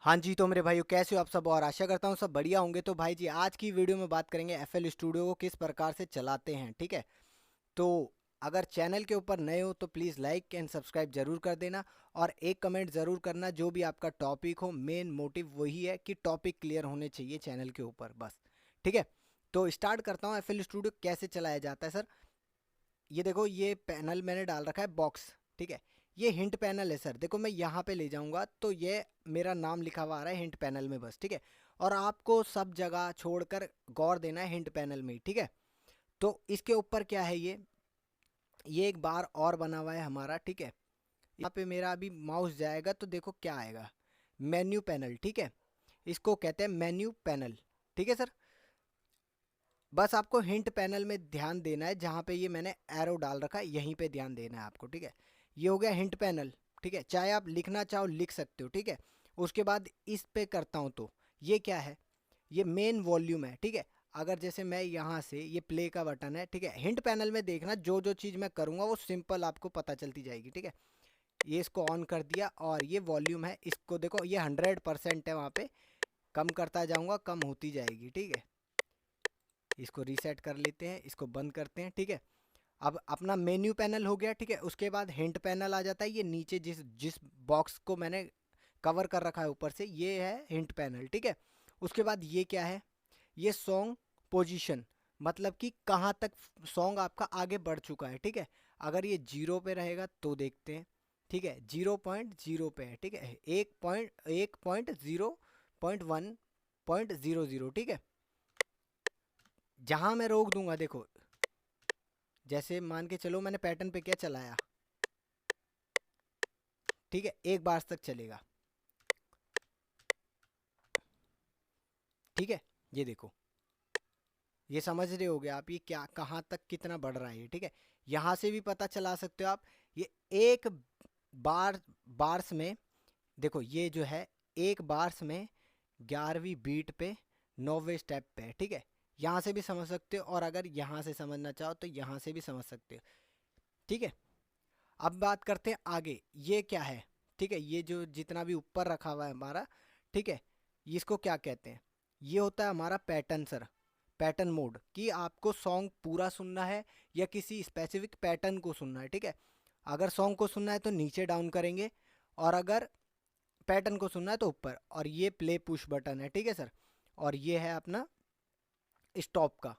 हाँ जी, तो मेरे भाइयों कैसे हो आप सब, और आशा करता हूँ सब बढ़िया होंगे। तो भाई जी, आज की वीडियो में बात करेंगे एफएल स्टूडियो को किस प्रकार से चलाते हैं, ठीक है। तो अगर चैनल के ऊपर नए हो तो प्लीज़ लाइक एंड सब्सक्राइब जरूर कर देना, और एक कमेंट ज़रूर करना। जो भी आपका टॉपिक हो, मेन मोटिव वही है कि टॉपिक क्लियर होने चाहिए चैनल के ऊपर, बस। ठीक है, तो स्टार्ट करता हूँ। एफएल स्टूडियो कैसे चलाया जाता है सर। ये देखो, ये पैनल मैंने डाल रखा है बॉक्स, ठीक है। ये हिंट पैनल है सर। देखो मैं यहाँ पे ले जाऊंगा तो ये मेरा नाम लिखा हुआ आ रहा है हिंट पैनल में, बस, ठीक है। और आपको सब जगह छोड़कर गौर देना है हिंट पैनल में ही, ठीक है। तो इसके ऊपर क्या है, ये एक बार और बना हुआ है हमारा, ठीक है। यहाँ पे मेरा अभी माउस जाएगा तो देखो क्या आएगा, मेन्यू पैनल, ठीक है। इसको कहते हैं मेन्यू पैनल, ठीक है सर। बस आपको हिंट पैनल में ध्यान देना है, जहाँ पे ये मैंने एरो डाल रखा है यहीं पे ध्यान देना है आपको, ठीक है। ये हो गया हिंट पैनल, ठीक है। चाहे आप लिखना चाहो लिख सकते हो, ठीक है। उसके बाद इस पे करता हूँ तो ये क्या है, ये मेन वॉल्यूम है, ठीक है। अगर जैसे मैं यहाँ से, ये प्ले का बटन है, ठीक है। हिंट पैनल में देखना, जो जो चीज़ मैं करूँगा वो सिंपल आपको पता चलती जाएगी, ठीक है। ये इसको ऑन कर दिया, और ये वॉल्यूम है, इसको देखो ये 100% है, वहाँ पे कम करता जाऊँगा कम होती जाएगी, ठीक है। इसको रीसेट कर लेते हैं, इसको बंद करते हैं, ठीक है। अब अपना मेन्यू पैनल हो गया, ठीक है। उसके बाद हिंट पैनल आ जाता है, ये नीचे जिस जिस बॉक्स को मैंने कवर कर रखा है ऊपर से, ये है हिंट पैनल, ठीक है। उसके बाद ये क्या है, ये सॉन्ग पोजीशन, मतलब कि कहाँ तक सॉन्ग आपका आगे बढ़ चुका है, ठीक है। अगर ये 0 पे रहेगा तो देखते हैं, ठीक है। 0.0 पे है, ठीक है। 1.0.1.00, ठीक है। जहाँ मैं रोक दूंगा, देखो जैसे मान के चलो मैंने पैटर्न पे क्या चलाया, ठीक है, एक बार तक चलेगा, ठीक है। ये देखो, ये समझ रहे होगे आप, ये क्या कहाँ तक कितना बढ़ रहा है, ठीक है। यहाँ से भी पता चला सकते हो आप। ये एक बार बार्स में, देखो ये जो है एक बार्स में 11वीं बीट पे 9वें स्टेप पे है, ठीक है। यहाँ से भी समझ सकते हो, और अगर यहाँ से समझना चाहो तो यहाँ से भी समझ सकते हो, ठीक है। अब बात करते हैं आगे, ये क्या है, ठीक है। ये जो जितना भी ऊपर रखा हुआ है हमारा, ठीक है, इसको क्या कहते हैं, ये होता है हमारा पैटर्न सर। पैटर्न मोड, कि आपको सॉन्ग पूरा सुनना है या किसी स्पेसिफिक पैटर्न को सुनना है, ठीक है। अगर सॉन्ग को सुनना है तो नीचे डाउन करेंगे, और अगर पैटर्न को सुनना है तो ऊपर। और ये प्ले पुश बटन है, ठीक है सर। और ये है अपना स्टॉप का,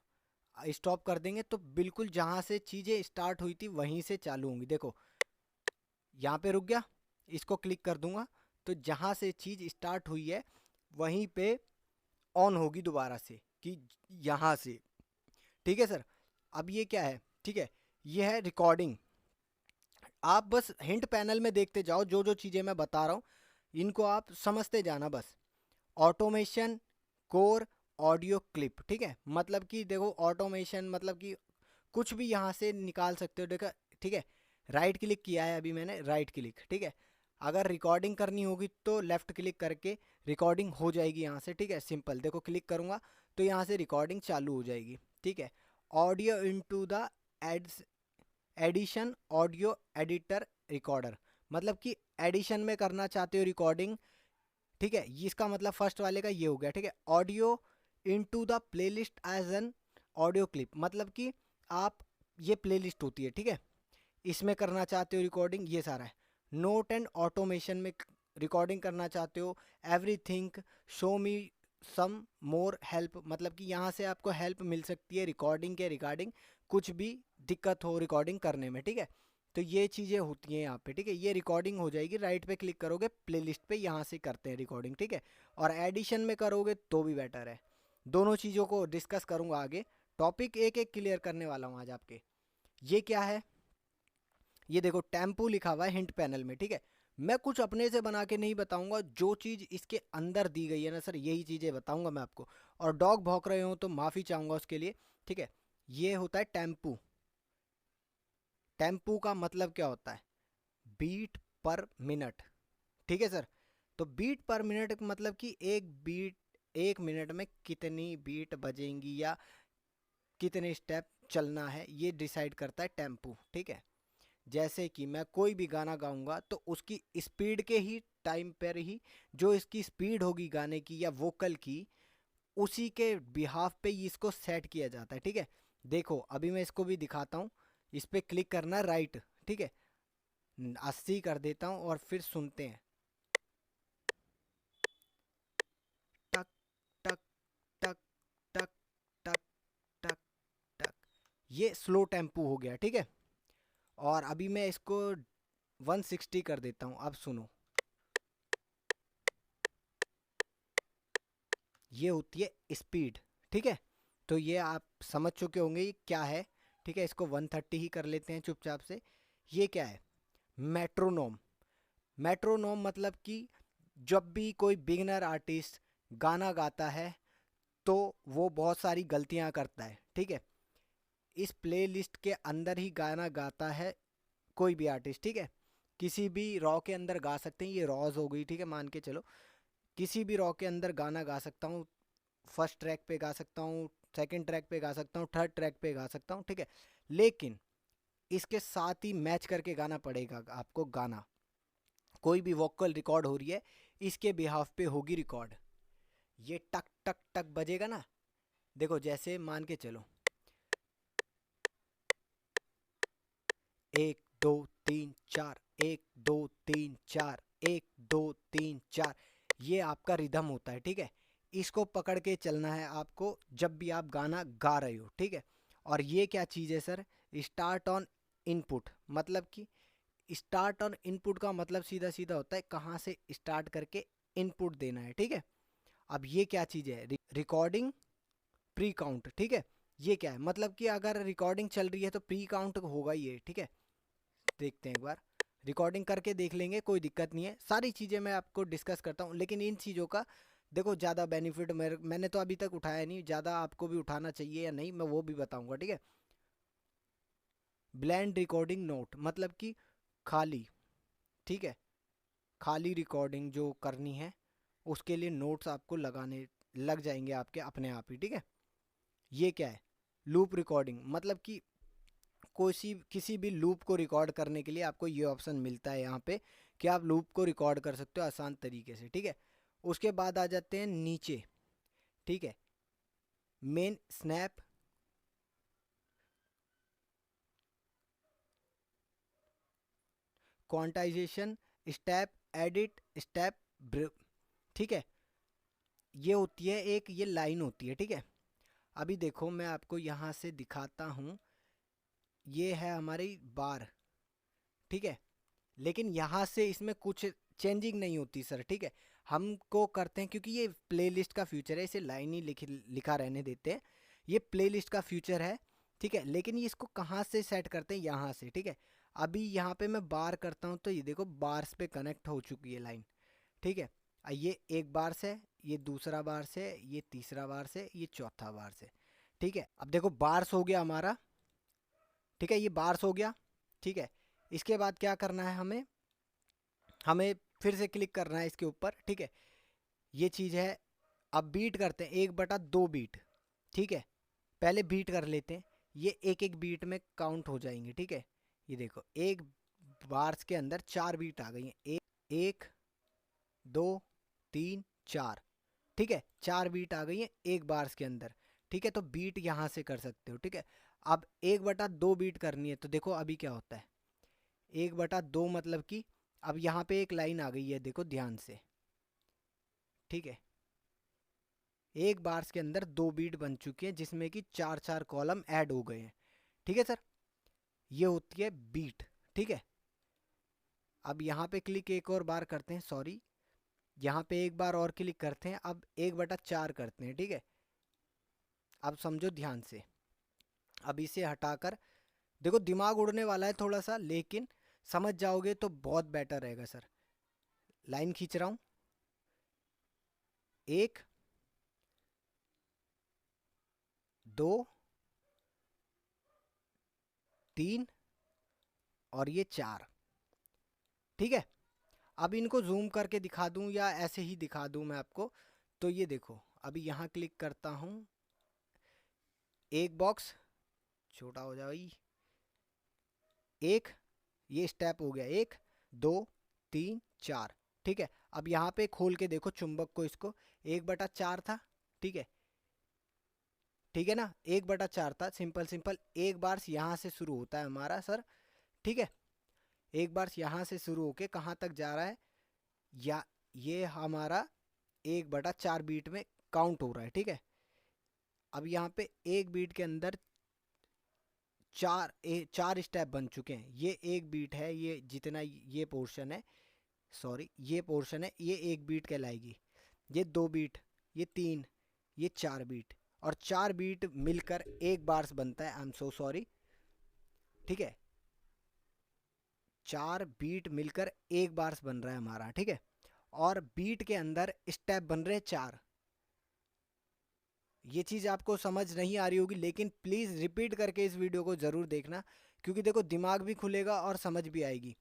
स्टॉप कर देंगे तो बिल्कुल जहाँ से चीज़ें स्टार्ट हुई थी वहीं से चालू होंगी। देखो यहाँ पे रुक गया, इसको क्लिक कर दूंगा तो जहाँ से चीज़ स्टार्ट हुई है वहीं पे ऑन होगी दोबारा से, कि यहाँ से, ठीक है सर। अब ये क्या है, ठीक है, ये है रिकॉर्डिंग। आप बस हिंट पैनल में देखते जाओ, जो जो चीज़ें मैं बता रहा हूँ इनको आप समझते जाना, बस। ऑटोमेशन, कोर, ऑडियो क्लिप, ठीक है। मतलब कि देखो ऑटोमेशन मतलब कि कुछ भी यहाँ से निकाल सकते हो, देखो, ठीक है। राइट क्लिक किया है अभी मैंने, राइट क्लिक, ठीक है। अगर रिकॉर्डिंग करनी होगी तो लेफ्ट क्लिक करके रिकॉर्डिंग हो जाएगी यहाँ से, ठीक है। सिंपल, देखो क्लिक करूँगा तो यहाँ से रिकॉर्डिंग चालू हो जाएगी, ठीक है। Audio into the ads, edition audio editor recorder, मतलब कि एडिशन में करना चाहते हो रिकॉर्डिंग, ठीक है। इसका मतलब फर्स्ट वाले का ये हो गया, ठीक है। Audio into the playlist as an audio clip, मतलब कि आप, ये प्लेलिस्ट होती है, ठीक है, इसमें करना चाहते हो रिकॉर्डिंग, ये सारा है। नोट एंड ऑटोमेशन में रिकॉर्डिंग करना चाहते हो, एवरीथिंग, शो मी सम मोर हेल्प, मतलब कि यहाँ से आपको हेल्प मिल सकती है रिकॉर्डिंग के रिगार्डिंग, कुछ भी दिक्कत हो रिकॉर्डिंग करने में, ठीक है। तो ये चीज़ें होती हैं यहाँ पे, ठीक है। ये रिकॉर्डिंग हो जाएगी, राइट पे क्लिक करोगे प्लेलिस्ट पे, यहाँ से करते हैं रिकॉर्डिंग, ठीक है। और एडिशन में करोगे तो भी बेटर है। दोनों चीज़ों को डिस्कस करूँगा आगे, टॉपिक एक एक क्लियर करने वाला हूँ आज आपके। ये क्या है, ये देखो टेम्पो लिखा हुआ है हिंट पैनल में, ठीक है। मैं कुछ अपने से बना के नहीं बताऊंगा, जो चीज़ इसके अंदर दी गई है ना सर, यही चीज़ें बताऊंगा मैं आपको। और डॉग भौंक रहे हो तो माफ़ी चाहूँगा उसके लिए, ठीक है। ये होता है टेम्पू। टेम्पू का मतलब क्या होता है, बीट पर मिनट, ठीक है सर। तो बीट पर मिनट मतलब कि एक बीट, एक मिनट में कितनी बीट बजेंगी या कितने स्टेप चलना है, ये डिसाइड करता है टेम्पू, ठीक है। जैसे कि मैं कोई भी गाना गाऊंगा तो उसकी स्पीड के ही टाइम पर ही जो इसकी स्पीड होगी गाने की या वोकल की, उसी के बिहाफ पे इसको सेट किया जाता है। ठीक है, देखो अभी मैं इसको भी दिखाता हूँ। इस पर क्लिक करना राइट, ठीक है, 80 कर देता हूँ और फिर सुनते हैं। टक टक टक टक टक टक टक, ये स्लो टेम्पो हो गया। ठीक है, और अभी मैं इसको 160 कर देता हूँ। अब सुनो, ये होती है स्पीड। ठीक है, तो ये आप समझ चुके होंगे ये क्या है। ठीक है, इसको 130 ही कर लेते हैं चुपचाप से। ये क्या है? मेट्रोनोम। मेट्रोनोम मतलब कि जब भी कोई बिगनर आर्टिस्ट गाना गाता है तो वो बहुत सारी गलतियां करता है। ठीक है, इस प्लेलिस्ट के अंदर ही गाना गाता है कोई भी आर्टिस्ट। ठीक है, किसी भी रॉ के अंदर गा सकते हैं, ये रॉज हो गई। ठीक है, मान के चलो किसी भी रॉ के अंदर गाना गा सकता हूँ। फर्स्ट ट्रैक पे गा सकता हूँ, सेकंड ट्रैक पे गा सकता हूँ, थर्ड ट्रैक पे गा सकता हूँ। ठीक है, लेकिन इसके साथ ही मैच करके गाना पड़ेगा आपको। गाना कोई भी वोकल रिकॉर्ड हो रही है, इसके बिहाफ पे होगी रिकॉर्ड। ये टक टक टक बजेगा ना, देखो जैसे मान के चलो 1 2 3 4, 1 2 3 4, 1 2 3 4, ये आपका रिदम होता है। ठीक है, इसको पकड़ के चलना है आपको जब भी आप गाना गा रहे हो। ठीक है, और ये क्या चीज़ है सर? स्टार्ट ऑन इनपुट, मतलब कि स्टार्ट ऑन इनपुट का मतलब सीधा सीधा होता है कहाँ से स्टार्ट करके इनपुट देना है। ठीक है, अब ये क्या चीज़ है? Recording pre count. ठीक है, ये क्या है? मतलब कि अगर रिकॉर्डिंग चल रही है तो प्री काउंट होगा ही है। ठीक है, देखते हैं एक बार, रिकॉर्डिंग करके देख लेंगे, कोई दिक्कत नहीं है। सारी चीज़ें मैं आपको डिस्कस करता हूँ, लेकिन इन चीज़ों का देखो ज़्यादा बेनिफिट मैंने तो अभी तक उठाया नहीं, ज़्यादा आपको भी उठाना चाहिए या नहीं मैं वो भी बताऊँगा। ठीक है, ब्लैंड रिकॉर्डिंग नोट मतलब कि खाली। ठीक है, खाली रिकॉर्डिंग जो करनी है उसके लिए नोट्स आपको लगाने लग जाएंगे आपके अपने आप ही। ठीक है, ये क्या है? लूप रिकॉर्डिंग मतलब कि कोई किसी भी लूप को रिकॉर्ड करने के लिए आपको ये ऑप्शन मिलता है यहाँ पे कि आप लूप को रिकॉर्ड कर सकते हो आसान तरीके से। ठीक है, उसके बाद आ जाते हैं नीचे। ठीक है, main snap, quantization, step edit, step. ठीक है, ये होती है एक, ये लाइन होती है। ठीक है, अभी देखो मैं आपको यहाँ से दिखाता हूँ, ये है हमारी बार। ठीक है, लेकिन यहाँ से इसमें कुछ चेंजिंग नहीं होती सर। ठीक है, हमको करते हैं क्योंकि ये प्लेलिस्ट का फ्यूचर है, इसे लाइन ही लिखा रहने देते हैं। ये प्लेलिस्ट का फ्यूचर है। ठीक है, लेकिन ये इसको कहाँ से सेट करते हैं? यहाँ से। ठीक है, अभी यहाँ पे मैं बार करता हूँ तो ये देखो बार्स पे कनेक्ट हो चुकी है लाइन। ठीक है, ये एक बार से, ये दूसरा बार से, ये तीसरा बार से, ये चौथा बार से। ठीक है, अब देखो बार्स हो गया हमारा। ठीक है, ये बार्स हो गया। ठीक है, इसके बाद क्या करना है हमें? हमें फिर से क्लिक करना है इसके ऊपर। ठीक है, ये चीज़ है। अब बीट करते हैं, 1/2 बीट। ठीक है, पहले बीट कर लेते हैं, ये एक एक बीट में काउंट हो जाएंगे। ठीक है, ये देखो एक बार्स के अंदर 4 बीट आ गई हैं। एक 2 3 4। ठीक है, 4 बीट आ गई हैं एक बार्स के अंदर। ठीक है, तो बीट यहाँ से कर सकते हो। ठीक है, अब 1/2 बीट करनी है तो देखो अभी क्या होता है। 1/2 मतलब कि अब यहाँ पे एक लाइन आ गई है, देखो ध्यान से। ठीक है, एक बार्स के अंदर 2 बीट बन चुकी है जिसमें कि 4 कॉलम ऐड हो गए हैं। ठीक है सर, ये होती है बीट। ठीक है, अब यहाँ पे क्लिक एक और बार करते हैं, सॉरी यहाँ पे एक बार और क्लिक करते हैं, अब 1/4 करते हैं। ठीक है, अब समझो ध्यान से, अब इसे हटाकर देखो दिमाग उड़ने वाला है थोड़ा सा, लेकिन समझ जाओगे तो बहुत बेटर रहेगा सर। लाइन खींच रहा हूँ, 1 2 3 और ये 4। ठीक है, अब इनको जूम करके दिखा दूं या ऐसे ही दिखा दूं मैं आपको, तो ये देखो अभी यहाँ क्लिक करता हूँ, एक बॉक्स छोटा हो जाए, एक ये स्टेप हो गया, 1 2 3 4। ठीक है। अब यहाँ पे खोल के देखो चुंबक को, इसको 1/4 था, ठीक है, ठीक है ना, 1/4 था, सिंपल सिंपल। एक बार यहाँ से शुरू होता है हमारा सर, ठीक है, एक बार यहाँ से शुरू होके कहाँ तक जा रहा है, या ये हमारा 1/4 बीट में काउंट हो रहा है, ठीक है। अब यहाँ पे एक बीट के अंदर चार स्टेप बन चुके हैं। ये एक बीट है, ये जितना ये पोर्शन है, सॉरी ये पोर्शन है, ये एक बीट कहलाएगी। ये 2 बीट, ये 3, ये 4 बीट, और 4 बीट मिलकर एक बार्स बनता है। आई एम सो सॉरी, ठीक है, 4 बीट मिलकर एक बार्स बन रहा है हमारा, ठीक है। और बीट के अंदर स्टेप बन रहे हैं 4। ये चीज़ आपको समझ नहीं आ रही होगी, लेकिन प्लीज़ रिपीट करके इस वीडियो को ज़रूर देखना, क्योंकि देखो दिमाग भी खुलेगा और समझ भी आएगी,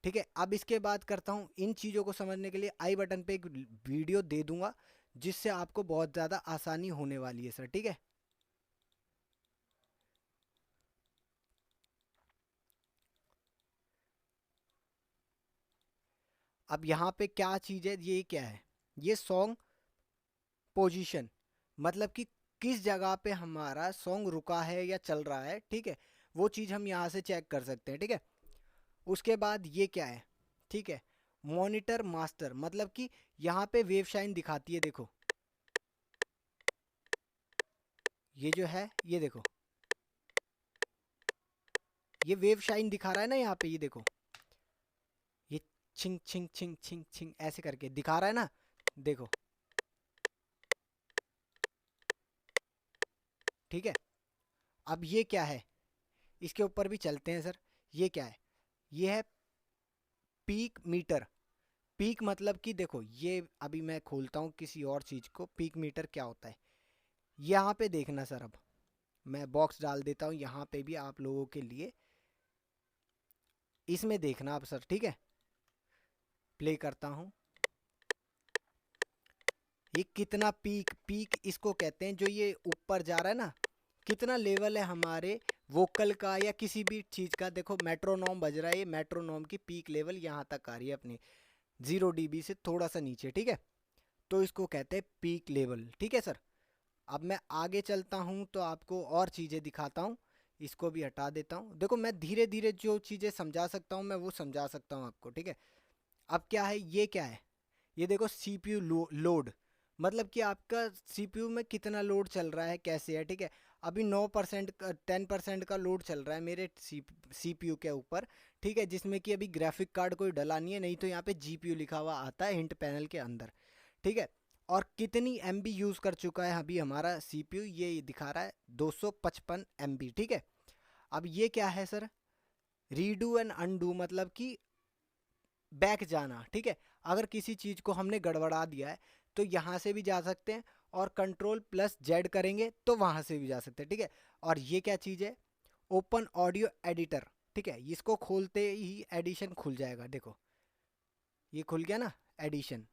ठीक है। अब इसके बाद करता हूँ, इन चीज़ों को समझने के लिए आई बटन पे एक वीडियो दे दूंगा, जिससे आपको बहुत ज़्यादा आसानी होने वाली है सर, ठीक है। अब यहाँ पे क्या चीज़ है, ये क्या है, ये सॉन्ग पोजीशन, मतलब कि किस जगह पे हमारा सॉन्ग रुका है या चल रहा है, ठीक है, वो चीज़ हम यहाँ से चेक कर सकते हैं, ठीक है। उसके बाद ये क्या है, ठीक है, मॉनिटर मास्टर, मतलब कि यहाँ पे वेव शाइन दिखाती है, देखो ये जो है, ये देखो ये वेव शाइन दिखा रहा है ना यहाँ पे, ये देखो ये छिंग छिंग छिंग छिंग छिंग ऐसे करके दिखा रहा है ना, देखो, ठीक है। अब ये क्या है, इसके ऊपर भी चलते हैं सर। ये क्या है, ये है पीक मीटर। पीक मतलब कि देखो, ये अभी मैं खोलता हूँ किसी और चीज़ को, पीक मीटर क्या होता है यहाँ पे देखना सर। अब मैं बॉक्स डाल देता हूँ यहाँ पे भी आप लोगों के लिए, इसमें देखना आप सर, ठीक है। प्ले करता हूँ, ये कितना पीक, पीक इसको कहते हैं जो ये ऊपर जा रहा है ना, कितना लेवल है हमारे वोकल का या किसी भी चीज़ का। देखो मेट्रोनॉम बज रहा है, ये मेट्रोनॉम की पीक लेवल यहाँ तक आ रही है अपनी 0 dB से थोड़ा सा नीचे, ठीक है, तो इसको कहते हैं पीक लेवल, ठीक है सर। अब मैं आगे चलता हूँ तो आपको और चीज़ें दिखाता हूँ, इसको भी हटा देता हूँ। देखो मैं धीरे धीरे जो चीज़ें समझा सकता हूँ मैं वो समझा सकता हूँ आपको, ठीक है। अब क्या है, ये क्या है, ये देखो CPU लोड, मतलब कि आपका CPU में कितना लोड चल रहा है, कैसे है, ठीक है। अभी 9% 10% का लोड चल रहा है मेरे CPU के ऊपर, ठीक है, जिसमें कि अभी ग्राफिक कार्ड कोई डला नहीं है, नहीं तो यहाँ पे GPU लिखा हुआ आता है हिंट पैनल के अंदर, ठीक है। और कितनी MB यूज़ कर चुका है अभी हमारा CPU, ये दिखा रहा है 255 MB, ठीक है। अब ये क्या है सर, रीडू एंड अनडू, मतलब कि बैक जाना, ठीक है। अगर किसी चीज़ को हमने गड़बड़ा दिया है तो यहाँ से भी जा सकते हैं, और Ctrl+Z करेंगे तो वहाँ से भी जा सकते हैं, ठीक है। और ये क्या चीज़ है, ओपन ऑडियो एडिटर, ठीक है, इसको खोलते ही एडिशन खुल जाएगा, देखो ये खुल गया ना एडिशन,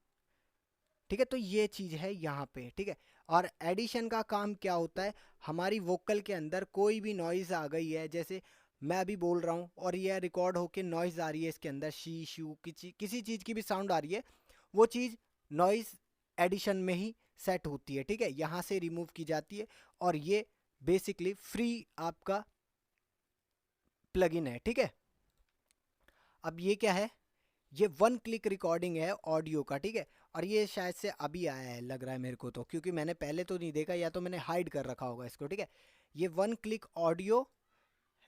ठीक है। तो ये चीज़ है यहाँ पे, ठीक है। और एडिशन का काम क्या होता है, हमारी वोकल के अंदर कोई भी नॉइज़ आ गई है, जैसे मैं अभी बोल रहा हूँ और ये रिकॉर्ड होके नॉइज़ आ रही है इसके अंदर, शी शू किसी चीज़ की भी साउंड आ रही है, वो चीज़ नॉइज़ एडिशन में ही सेट होती है, ठीक है, यहाँ से रिमूव की जाती है। और ये बेसिकली फ्री आपका प्लगइन है, ठीक है। अब ये क्या है, ये 1 क्लिक रिकॉर्डिंग है ऑडियो का, ठीक है। और ये शायद से अभी आया है लग रहा है मेरे को तो, क्योंकि मैंने पहले तो नहीं देखा, या तो मैंने हाइड कर रखा होगा इसको, ठीक है। ये 1 क्लिक ऑडियो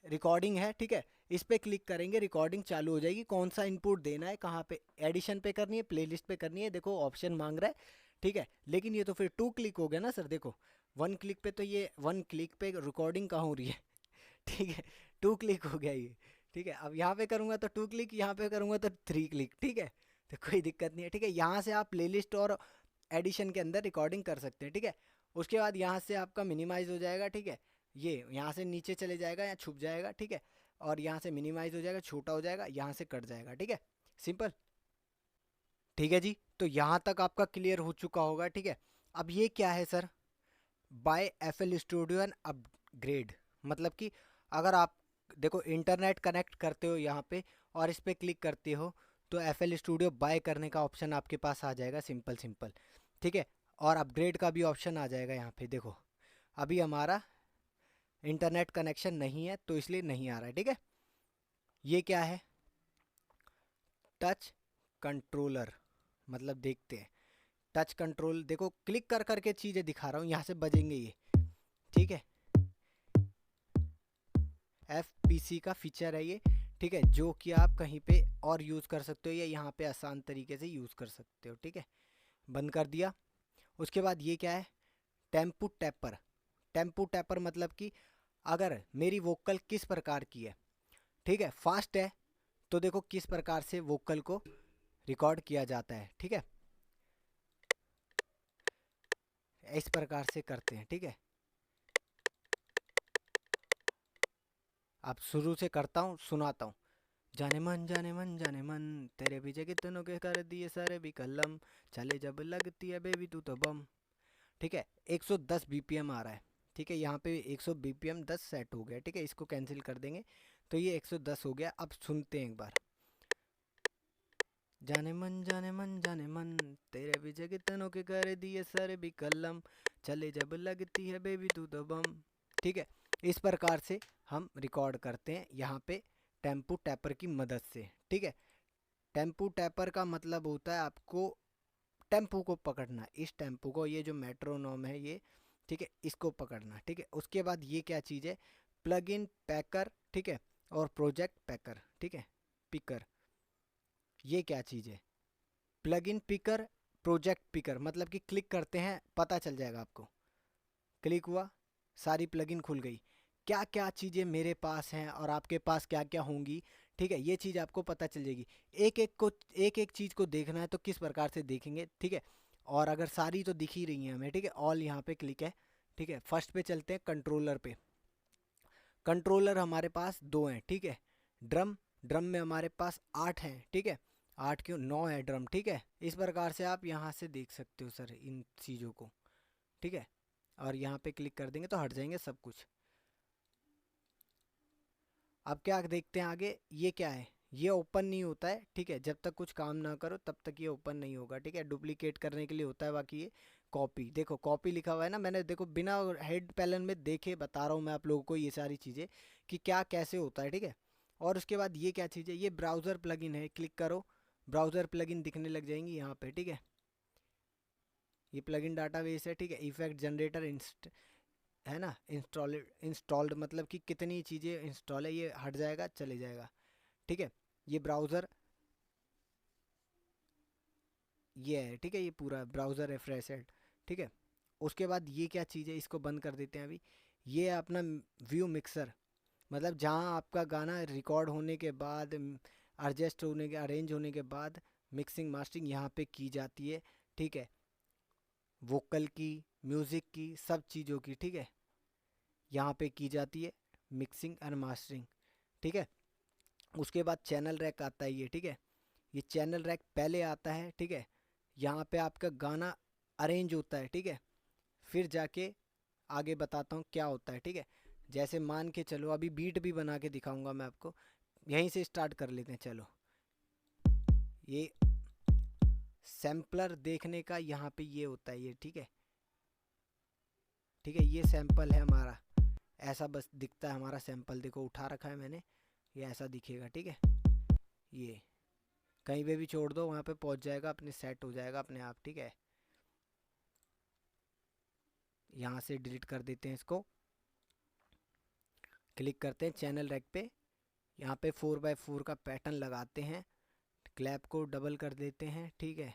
रिकॉर्डिंग है, ठीक है। इस पे क्लिक करेंगे, रिकॉर्डिंग चालू हो जाएगी। कौन सा इनपुट देना है, कहाँ पे, एडिशन पे करनी है, प्लेलिस्ट पे करनी है, देखो ऑप्शन मांग रहा है, ठीक है। लेकिन ये तो फिर 2 क्लिक हो गया ना सर, देखो 1 क्लिक पे तो, ये 1 क्लिक पे रिकॉर्डिंग कहाँ हो रही है ठीक है, 2 क्लिक हो गया ये, ठीक है। अब यहाँ पे करूँगा तो 2 क्लिक, यहाँ पे करूँगा तो 3 क्लिक, ठीक है। तो कोई दिक्कत नहीं है, ठीक है। यहाँ से आप प्लेलिस्ट और एडिशन के अंदर रिकॉर्डिंग कर सकते हैं, ठीक है। उसके बाद यहाँ से आपका मिनिमाइज हो जाएगा, ठीक है, ये यहाँ से नीचे चले जाएगा या छुप जाएगा, ठीक है। और यहाँ से मिनिमाइज हो जाएगा, छोटा हो जाएगा, यहाँ से कट जाएगा, ठीक है, सिंपल, ठीक है जी। तो यहाँ तक आपका क्लियर हो चुका होगा, ठीक है। अब ये क्या है sir, by FL studio and upgrade, मतलब कि अगर आप देखो इंटरनेट कनेक्ट करते हो यहाँ पे और इस पर क्लिक करते हो, तो FL Studio बाय करने का ऑप्शन आपके पास आ जाएगा, सिंपल सिंपल, ठीक है। और अपग्रेड का भी ऑप्शन आ जाएगा यहाँ पे। देखो अभी हमारा इंटरनेट कनेक्शन नहीं है तो इसलिए नहीं आ रहा है, ठीक है। ये क्या है, टच कंट्रोलर, मतलब देखते हैं टच कंट्रोल। देखो क्लिक कर करके चीज़ें दिखा रहा हूँ, यहाँ से बजेंगे ये, ठीक है। FPC का फीचर है ये, ठीक है, जो कि आप कहीं पे और यूज़ कर सकते हो या यहाँ पे आसान तरीके से यूज़ कर सकते हो, ठीक है। बंद कर दिया। उसके बाद ये क्या है, टेम्पो टैपर। टेम्पो टैपर मतलब कि अगर मेरी वोकल किस प्रकार की है, ठीक है, फास्ट है, तो देखो किस प्रकार से वोकल को रिकॉर्ड किया जाता है, ठीक है। इस प्रकार से करते हैं, ठीक है। अब शुरू से करता हूँ, सुनाता हूँ। जाने मन जाने मन जाने मन, तेरे पीछे कितनों के कर दिए सारे भी कलम, चले जब लगती है बेबी तू तो बम, ठीक है। 110 BPM आ रहा है, ठीक है। यहाँ पे 100 BPM 10 सेट हो गया, ठीक है। इसको कैंसिल कर देंगे तो ये 110 हो गया। अब सुनते हैं एक बार। जाने मन जाने मन जाने मन, तेरे पीछे कितनों के कर दिए सारे भी कलम, चले जब लगती है बेबी तू तो बम, ठीक है। इस प्रकार से हम रिकॉर्ड करते हैं यहाँ पे टेम्पो टैपर की मदद से, ठीक है। टेम्पो टैपर का मतलब होता है आपको टेम्पो को पकड़ना, इस टेम्पो को, ये जो मेट्रोनोम है ये, ठीक है, इसको पकड़ना, ठीक है। उसके बाद ये क्या चीज़ है, प्लग इन पैकर, ठीक है, और प्रोजेक्ट पैकर, ठीक है, पिकर। ये क्या चीज़ है, plug in picker, project picker, मतलब कि क्लिक करते हैं पता चल जाएगा आपको। क्लिक हुआ, सारी प्लगइन खुल गई, क्या क्या चीज़ें मेरे पास हैं और आपके पास क्या क्या होंगी, ठीक है, ये चीज़ आपको पता चल जाएगी। एक एक चीज़ को देखना है तो किस प्रकार से देखेंगे, ठीक है। और अगर सारी तो दिख ही रही हैं हमें, ठीक है, ऑल यहाँ पे क्लिक है, ठीक है। फर्स्ट पे चलते हैं कंट्रोलर पे। कंट्रोलर हमारे पास दो हैं, ठीक है। ड्रम, ड्रम में हमारे पास 8 हैं, ठीक है। 8 क्यों, 9 है ड्रम, ठीक है। इस प्रकार से आप यहाँ से देख सकते हो सर इन चीज़ों को, ठीक है। और यहाँ पे क्लिक कर देंगे तो हट जाएंगे सब कुछ। अब क्या देखते हैं आगे, ये क्या है, ये ओपन नहीं होता है, ठीक है। जब तक कुछ काम ना करो तब तक ये ओपन नहीं होगा, ठीक है। डुप्लीकेट करने के लिए होता है, बाकी ये कॉपी, देखो कॉपी लिखा हुआ है ना, मैंने देखो बिना हेड पैनल में देखे बता रहा हूँ मैं आप लोगों को ये सारी चीज़ें कि क्या कैसे होता है, ठीक है। और उसके बाद ये क्या चीज़ है, ये ब्राउज़र प्लगइन है, क्लिक करो, ब्राउज़र प्लगइन दिखने लग जाएंगी यहाँ पे, ठीक है। ये प्लगइन डाटाबेस है, ठीक है। इफेक्ट जनरेटर है ना, इंस्टॉल्ड मतलब कि कितनी चीज़ें इंस्टॉल है, ये हट जाएगा चले जाएगा, ठीक है। ये ब्राउज़र, ये है, ठीक है, ये पूरा ब्राउज़र रिफ्रेश है, ठीक है। उसके बाद ये क्या चीज़ है, इसको बंद कर देते हैं अभी। ये है अपना व्यू मिक्सर, मतलब जहाँ आपका गाना रिकॉर्ड होने के बाद, एडजस्ट होने के, अरेंज होने के बाद मिक्सिंग मास्टरिंग यहाँ पे की जाती है, ठीक है। वोकल की, म्यूज़िक की, सब चीज़ों की, ठीक है, यहाँ पे की जाती है मिक्सिंग एंड मास्टरिंग, ठीक है। उसके बाद चैनल रैक आता है ये, ठीक है। ये चैनल रैक पहले आता है, ठीक है। यहाँ पे आपका गाना अरेंज होता है, ठीक है। फिर जाके आगे बताता हूँ क्या होता है, ठीक है। जैसे मान के चलो, अभी बीट भी बना के दिखाऊंगा मैं आपको, यहीं से स्टार्ट कर लेते हैं, चलो। ये सैम्पलर देखने का यहाँ पे ये होता है ये, ठीक है, ठीक है। ये सैंपल है हमारा, ऐसा बस दिखता है हमारा सैंपल, देखो उठा रखा है मैंने, ये ऐसा दिखेगा, ठीक है। ये कहीं पे भी छोड़ दो वहाँ पे पहुँच जाएगा, अपने सेट हो जाएगा अपने आप, ठीक है। यहाँ से डिलीट कर देते हैं इसको, क्लिक करते हैं चैनल रैक पे, यहाँ पे 4x4 का पैटर्न लगाते हैं, क्लैप को डबल कर देते हैं, ठीक है।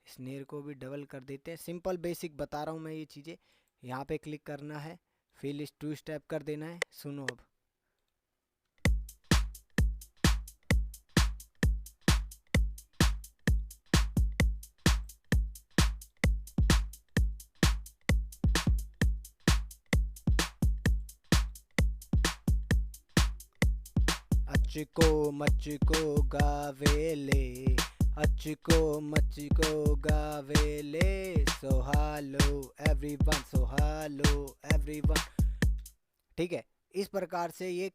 स्नेयर को भी डबल कर देते हैं, सिंपल बेसिक बता रहा हूँ मैं ये चीज़ें। यहाँ पे क्लिक करना है, फिर इस 2 स्टेप कर देना है, सुनो अब। अचको मचको गावेले, अचको मचको गावेले, सो हालो एवरीवन, सो हालो एवरीवन, ठीक है। इस प्रकार से ये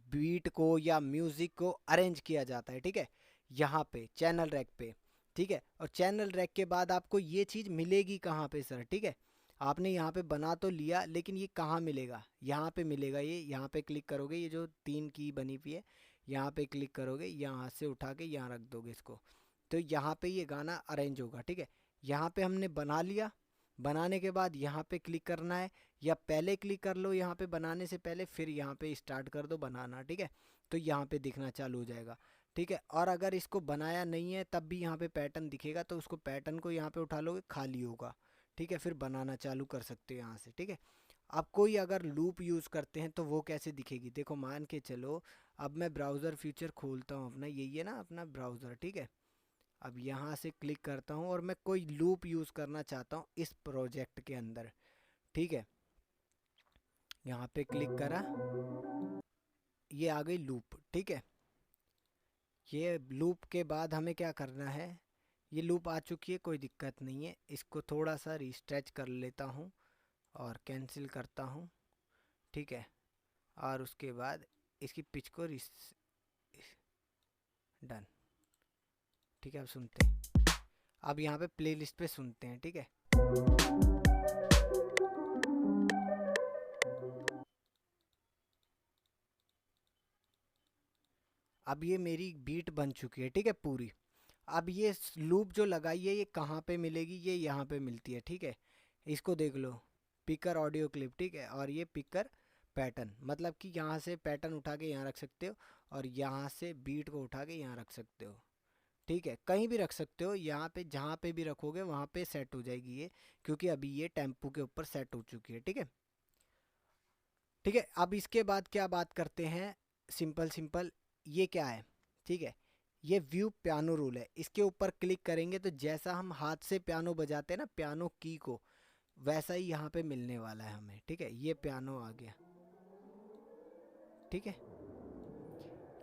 बीट को या म्यूजिक को अरेंज किया जाता है, ठीक है। यहाँ पे चैनल रैक पे, ठीक है। और चैनल रैक के बाद आपको ये चीज़ मिलेगी कहाँ पे सर, ठीक है। आपने यहाँ पे बना तो लिया, लेकिन ये कहाँ मिलेगा, यहाँ पे मिलेगा। ये यहाँ पे क्लिक करोगे, ये जो 3 की बनी हुई है, यहाँ पे क्लिक करोगे, यहाँ से उठा के यहाँ रख दोगे इसको, तो यहाँ पे ये गाना अरेंज होगा, ठीक है। यहाँ पे हमने बना लिया, बनाने के बाद यहाँ पे क्लिक करना है, या पहले क्लिक कर लो यहाँ पे बनाने से पहले, फिर यहाँ पे स्टार्ट कर दो बनाना, ठीक है। तो यहाँ पे दिखना चालू हो जाएगा, ठीक है। और अगर इसको बनाया नहीं है तब भी यहाँ पे पैटर्न दिखेगा, तो उसको पैटर्न को यहाँ पे उठा लोगे, खाली होगा, ठीक है। फिर बनाना चालू कर सकते हो यहाँ से, ठीक है। अब कोई अगर लूप यूज़ करते हैं तो वो कैसे दिखेगी, देखो मान के चलो अब मैं ब्राउज़र फीचर खोलता हूँ अपना, यही है ना अपना ब्राउज़र, ठीक है। अब यहाँ से क्लिक करता हूँ और मैं कोई लूप यूज़ करना चाहता हूँ इस प्रोजेक्ट के अंदर, ठीक है। यहाँ पे क्लिक करा, ये आ गई लूप, ठीक है। ये लूप के बाद हमें क्या करना है, ये लूप आ चुकी है, कोई दिक्कत नहीं है। इसको थोड़ा सा रिस्ट्रेच कर लेता हूँ और कैंसिल करता हूँ, ठीक है। और उसके बाद इसकी पिच को डन, ठीक है। अब सुनते हैं, अब यहाँ पे प्लेलिस्ट पे सुनते हैं, ठीक है। अब ये मेरी बीट बन चुकी है, ठीक है पूरी। अब ये लूप जो लगाई है ये कहाँ पे मिलेगी, ये यहाँ पे मिलती है, ठीक है। इसको देख लो, पिकर ऑडियो क्लिप, ठीक है। और ये पिकर पैटर्न, मतलब कि यहाँ से पैटर्न उठा के यहाँ रख सकते हो, और यहाँ से बीट को उठा के यहाँ रख सकते हो, ठीक है। कहीं भी रख सकते हो, यहाँ पे जहाँ पे भी रखोगे वहाँ पे सेट हो जाएगी ये, क्योंकि अभी ये टेम्पो के ऊपर सेट हो चुकी है, ठीक है। ठीक है, अब इसके बाद क्या बात करते हैं, सिंपल सिंपल, ये क्या है, ठीक है। ये व्यू पियानो रूल है, इसके ऊपर क्लिक करेंगे तो जैसा हम हाथ से पियानो बजाते हैं ना, पियानो की को, वैसा ही यहाँ पे मिलने वाला है हमें, ठीक है। ये पियानो आ गया, ठीक है।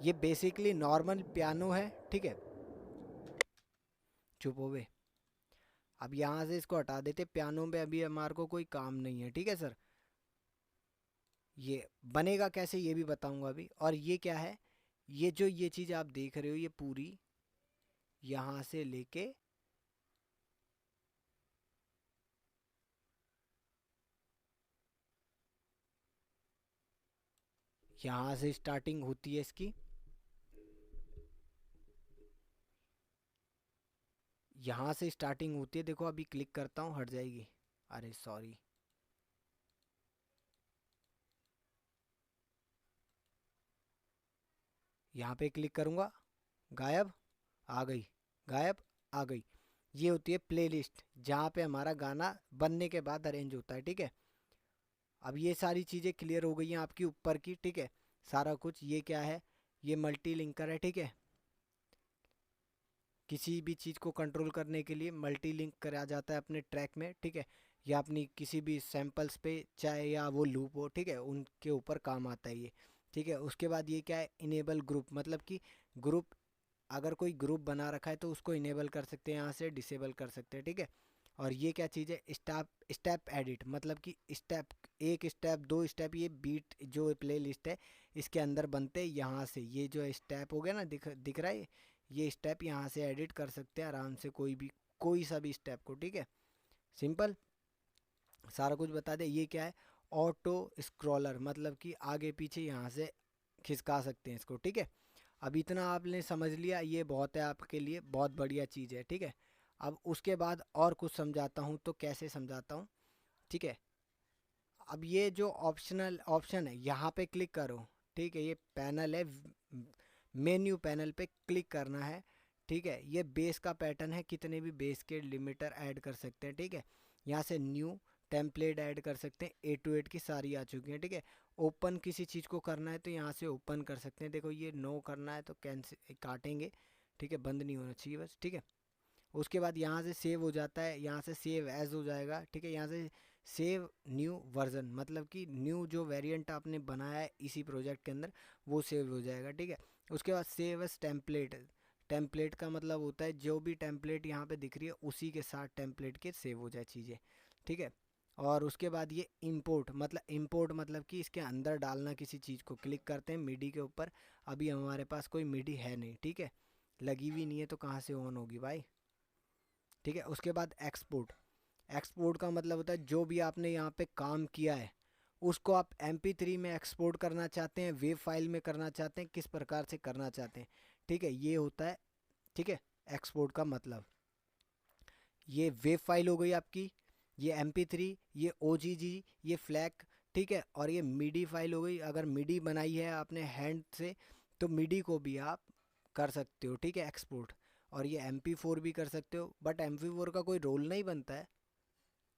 ये बेसिकली नॉर्मल पियानो है, ठीक है। चुप हो गए। अब यहाँ से इसको हटा देते, पियानो में अभी हमारे को कोई काम नहीं है, ठीक है सर। ये बनेगा कैसे ये भी बताऊंगा अभी। और ये क्या है, ये जो ये चीज़ आप देख रहे हो, ये पूरी यहाँ से लेके यहाँ से स्टार्टिंग होती है इसकी, यहाँ से स्टार्टिंग होती है, देखो अभी क्लिक करता हूँ हट जाएगी, अरे सॉरी। यहाँ पे क्लिक करूँगा, गायब, आ गई, गायब, आ गई। ये होती है प्लेलिस्ट, जहाँ पे हमारा गाना बनने के बाद अरेंज होता है, ठीक है। अब ये सारी चीज़ें क्लियर हो गई हैं आपकी ऊपर की, ठीक है। सारा कुछ, ये क्या है, ये मल्टी लिंकर है, ठीक है। किसी भी चीज़ को कंट्रोल करने के लिए मल्टी लिंक करा जाता है अपने ट्रैक में, ठीक है। या अपनी किसी भी सैंपल्स पे, चाहे या वो लूप हो, ठीक है, उनके ऊपर काम आता है ये, ठीक है। उसके बाद ये क्या है, इनेबल ग्रुप, मतलब कि ग्रुप, अगर कोई ग्रुप बना रखा है तो उसको इनेबल कर सकते हैं, यहाँ से डिसेबल कर सकते हैं, ठीक है। और ये क्या चीज़ है, स्टेप स्टेप एडिट, मतलब कि स्टेप, एक स्टेप, दो स्टेप, ये बीट जो प्ले लिस्ट है इसके अंदर बनते हैं। यहाँ से ये जो स्टेप हो गया ना, दिख रहा है, ये स्टेप यहाँ से एडिट कर सकते हैं आराम से, कोई सा भी स्टेप को, ठीक है। सिंपल, सारा कुछ बता दे। ये क्या है, ऑटो स्क्रॉलर, मतलब कि आगे पीछे यहाँ से खिसका सकते हैं इसको, ठीक है। अब इतना आपने समझ लिया, ये बहुत है आपके लिए, बहुत बढ़िया चीज़ है, ठीक है। अब उसके बाद और कुछ समझाता हूँ, तो कैसे समझाता हूँ, ठीक है। अब ये जो ऑप्शनल ऑप्शन है यहाँ पे क्लिक करो, ठीक है। ये पैनल है, मेन्यू पैनल पे क्लिक करना है, ठीक है। ये बेस का पैटर्न है, कितने भी बेस के लिमिटर ऐड कर सकते हैं, ठीक है। यहाँ से न्यू टेम्पलेट ऐड कर सकते हैं, 8 to 8 की सारी आ चुकी हैं, ठीक है। ओपन किसी चीज़ को करना है तो यहाँ से ओपन कर सकते हैं, देखो ये नो करना है तो कैंसिल काटेंगे, ठीक है, बंद नहीं होना चाहिए बस, ठीक है। उसके बाद यहाँ से सेव हो जाता है, यहाँ से सेव एज हो जाएगा, ठीक है। यहाँ से सेव न्यू वर्जन, मतलब कि न्यू जो वेरिएंट आपने बनाया है इसी प्रोजेक्ट के अंदर वो सेव हो जाएगा, ठीक है। उसके बाद सेव एज टेम्पलेट, टेम्पलेट का मतलब होता है जो भी टेम्पलेट यहाँ पे दिख रही है उसी के साथ टेम्पलेट के सेव हो जाए चीज़ें, ठीक है। और उसके बाद ये इंपोर्ट मतलब कि इसके अंदर डालना किसी चीज़ को, क्लिक करते हैं मिडी के ऊपर, अभी हमारे पास कोई मिडी है नहीं, ठीक है। लगी हुई नहीं है तो कहाँ से ऑन होगी भाई, ठीक है। उसके बाद एक्सपोर्ट, एक्सपोर्ट का मतलब होता है जो भी आपने यहाँ पे काम किया है उसको आप MP3 में एक्सपोर्ट करना चाहते हैं, वेब फाइल में करना चाहते हैं, किस प्रकार से करना चाहते हैं, ठीक है, ये होता है, ठीक है, एक्सपोर्ट का मतलब। ये वेब फाइल हो गई आपकी, ये MP3, ये OGG, ये फ्लैग, ठीक है, और ये मीडी फाइल हो गई। अगर मीडी बनाई है आपने हैंड से तो मीडी को भी आप कर सकते हो, ठीक है, एक्सपोर्ट। और ये MP4 भी कर सकते हो, बट MP4 का कोई रोल नहीं बनता है।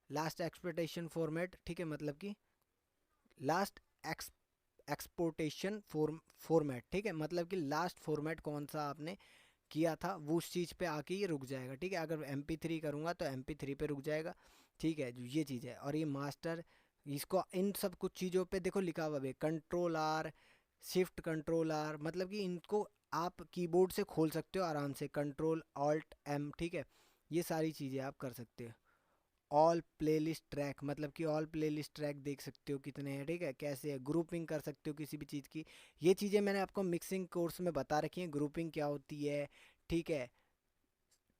लास्ट एक्सपोर्टेशन फॉर्मेट, ठीक है, मतलब कि लास्ट एक्सपोर्टेशन फॉर्मेट, ठीक है, मतलब कि लास्ट फॉर्मेट कौन सा आपने किया था वो उस चीज़ पे आके ये रुक जाएगा, ठीक है। अगर MP3 करूँगा तो MP3 पे रुक जाएगा, ठीक है, ये चीज़ है। और ये मास्टर, इसको इन सब कुछ चीज़ों पे देखो लिखा हुआ है Ctrl+R, Shift Ctrl+R, मतलब कि इनको आप कीबोर्ड से खोल सकते हो आराम से, Ctrl+Alt+M, ठीक है, ये सारी चीज़ें आप कर सकते हो। ऑल प्लेलिस्ट ट्रैक, मतलब कि ऑल प्लेलिस्ट ट्रैक देख सकते हो कितने हैं, ठीक है, कैसे है, ग्रुपिंग कर सकते हो किसी भी चीज़ की। ये चीज़ें मैंने आपको मिक्सिंग कोर्स में बता रखी हैं, ग्रुपिंग क्या होती है, ठीक है,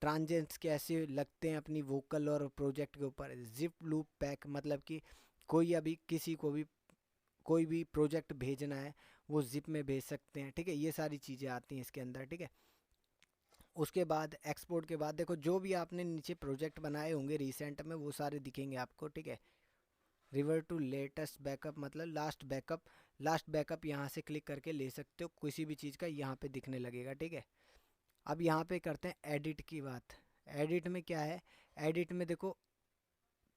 ट्रांजेंट्स कैसे लगते हैं अपनी वोकल और प्रोजेक्ट के ऊपर। जिप लूप पैक, मतलब कि कोई अभी किसी को भी कोई भी प्रोजेक्ट भेजना है वो जिप में भेज सकते हैं, ठीक है, ये सारी चीज़ें आती हैं इसके अंदर, ठीक है। उसके बाद एक्सपोर्ट के बाद देखो जो भी आपने नीचे प्रोजेक्ट बनाए होंगे रिसेंट में वो सारे दिखेंगे आपको, ठीक है। रिवर्ट टू लेटेस्ट बैकअप, मतलब लास्ट बैकअप, लास्ट बैकअप यहाँ से क्लिक करके ले सकते हो किसी भी चीज़ का, यहाँ पे दिखने लगेगा, ठीक है। अब यहाँ पे करते हैं एडिट की बात। एडिट में क्या है, एडिट में देखो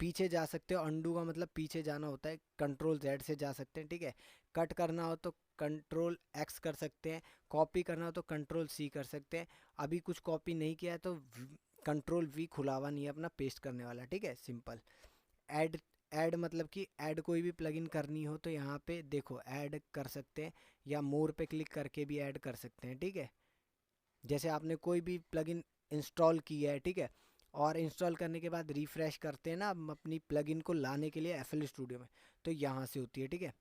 पीछे जा सकते हो, अंडू का मतलब पीछे जाना होता है, Ctrl+Z से जा सकते हैं, ठीक है। कट करना हो तो Ctrl+X कर सकते हैं, कॉपी करना हो तो Ctrl+C कर सकते हैं। अभी कुछ कॉपी नहीं किया है तो Ctrl+V खुला हुआ नहीं है अपना पेस्ट करने वाला, ठीक है, सिंपल। ऐड, ऐड मतलब कि ऐड कोई भी प्लगइन करनी हो तो यहाँ पे देखो ऐड कर सकते हैं, या मोर पे क्लिक करके भी ऐड कर सकते हैं, ठीक है। जैसे आपने कोई भी प्लगइन इंस्टॉल की है, ठीक है, और इंस्टॉल करने के बाद रिफ्रेश करते हैं ना हम अपनी प्लगइन को लाने के लिए FL स्टूडियो में, तो यहाँ से होती है, ठीक है।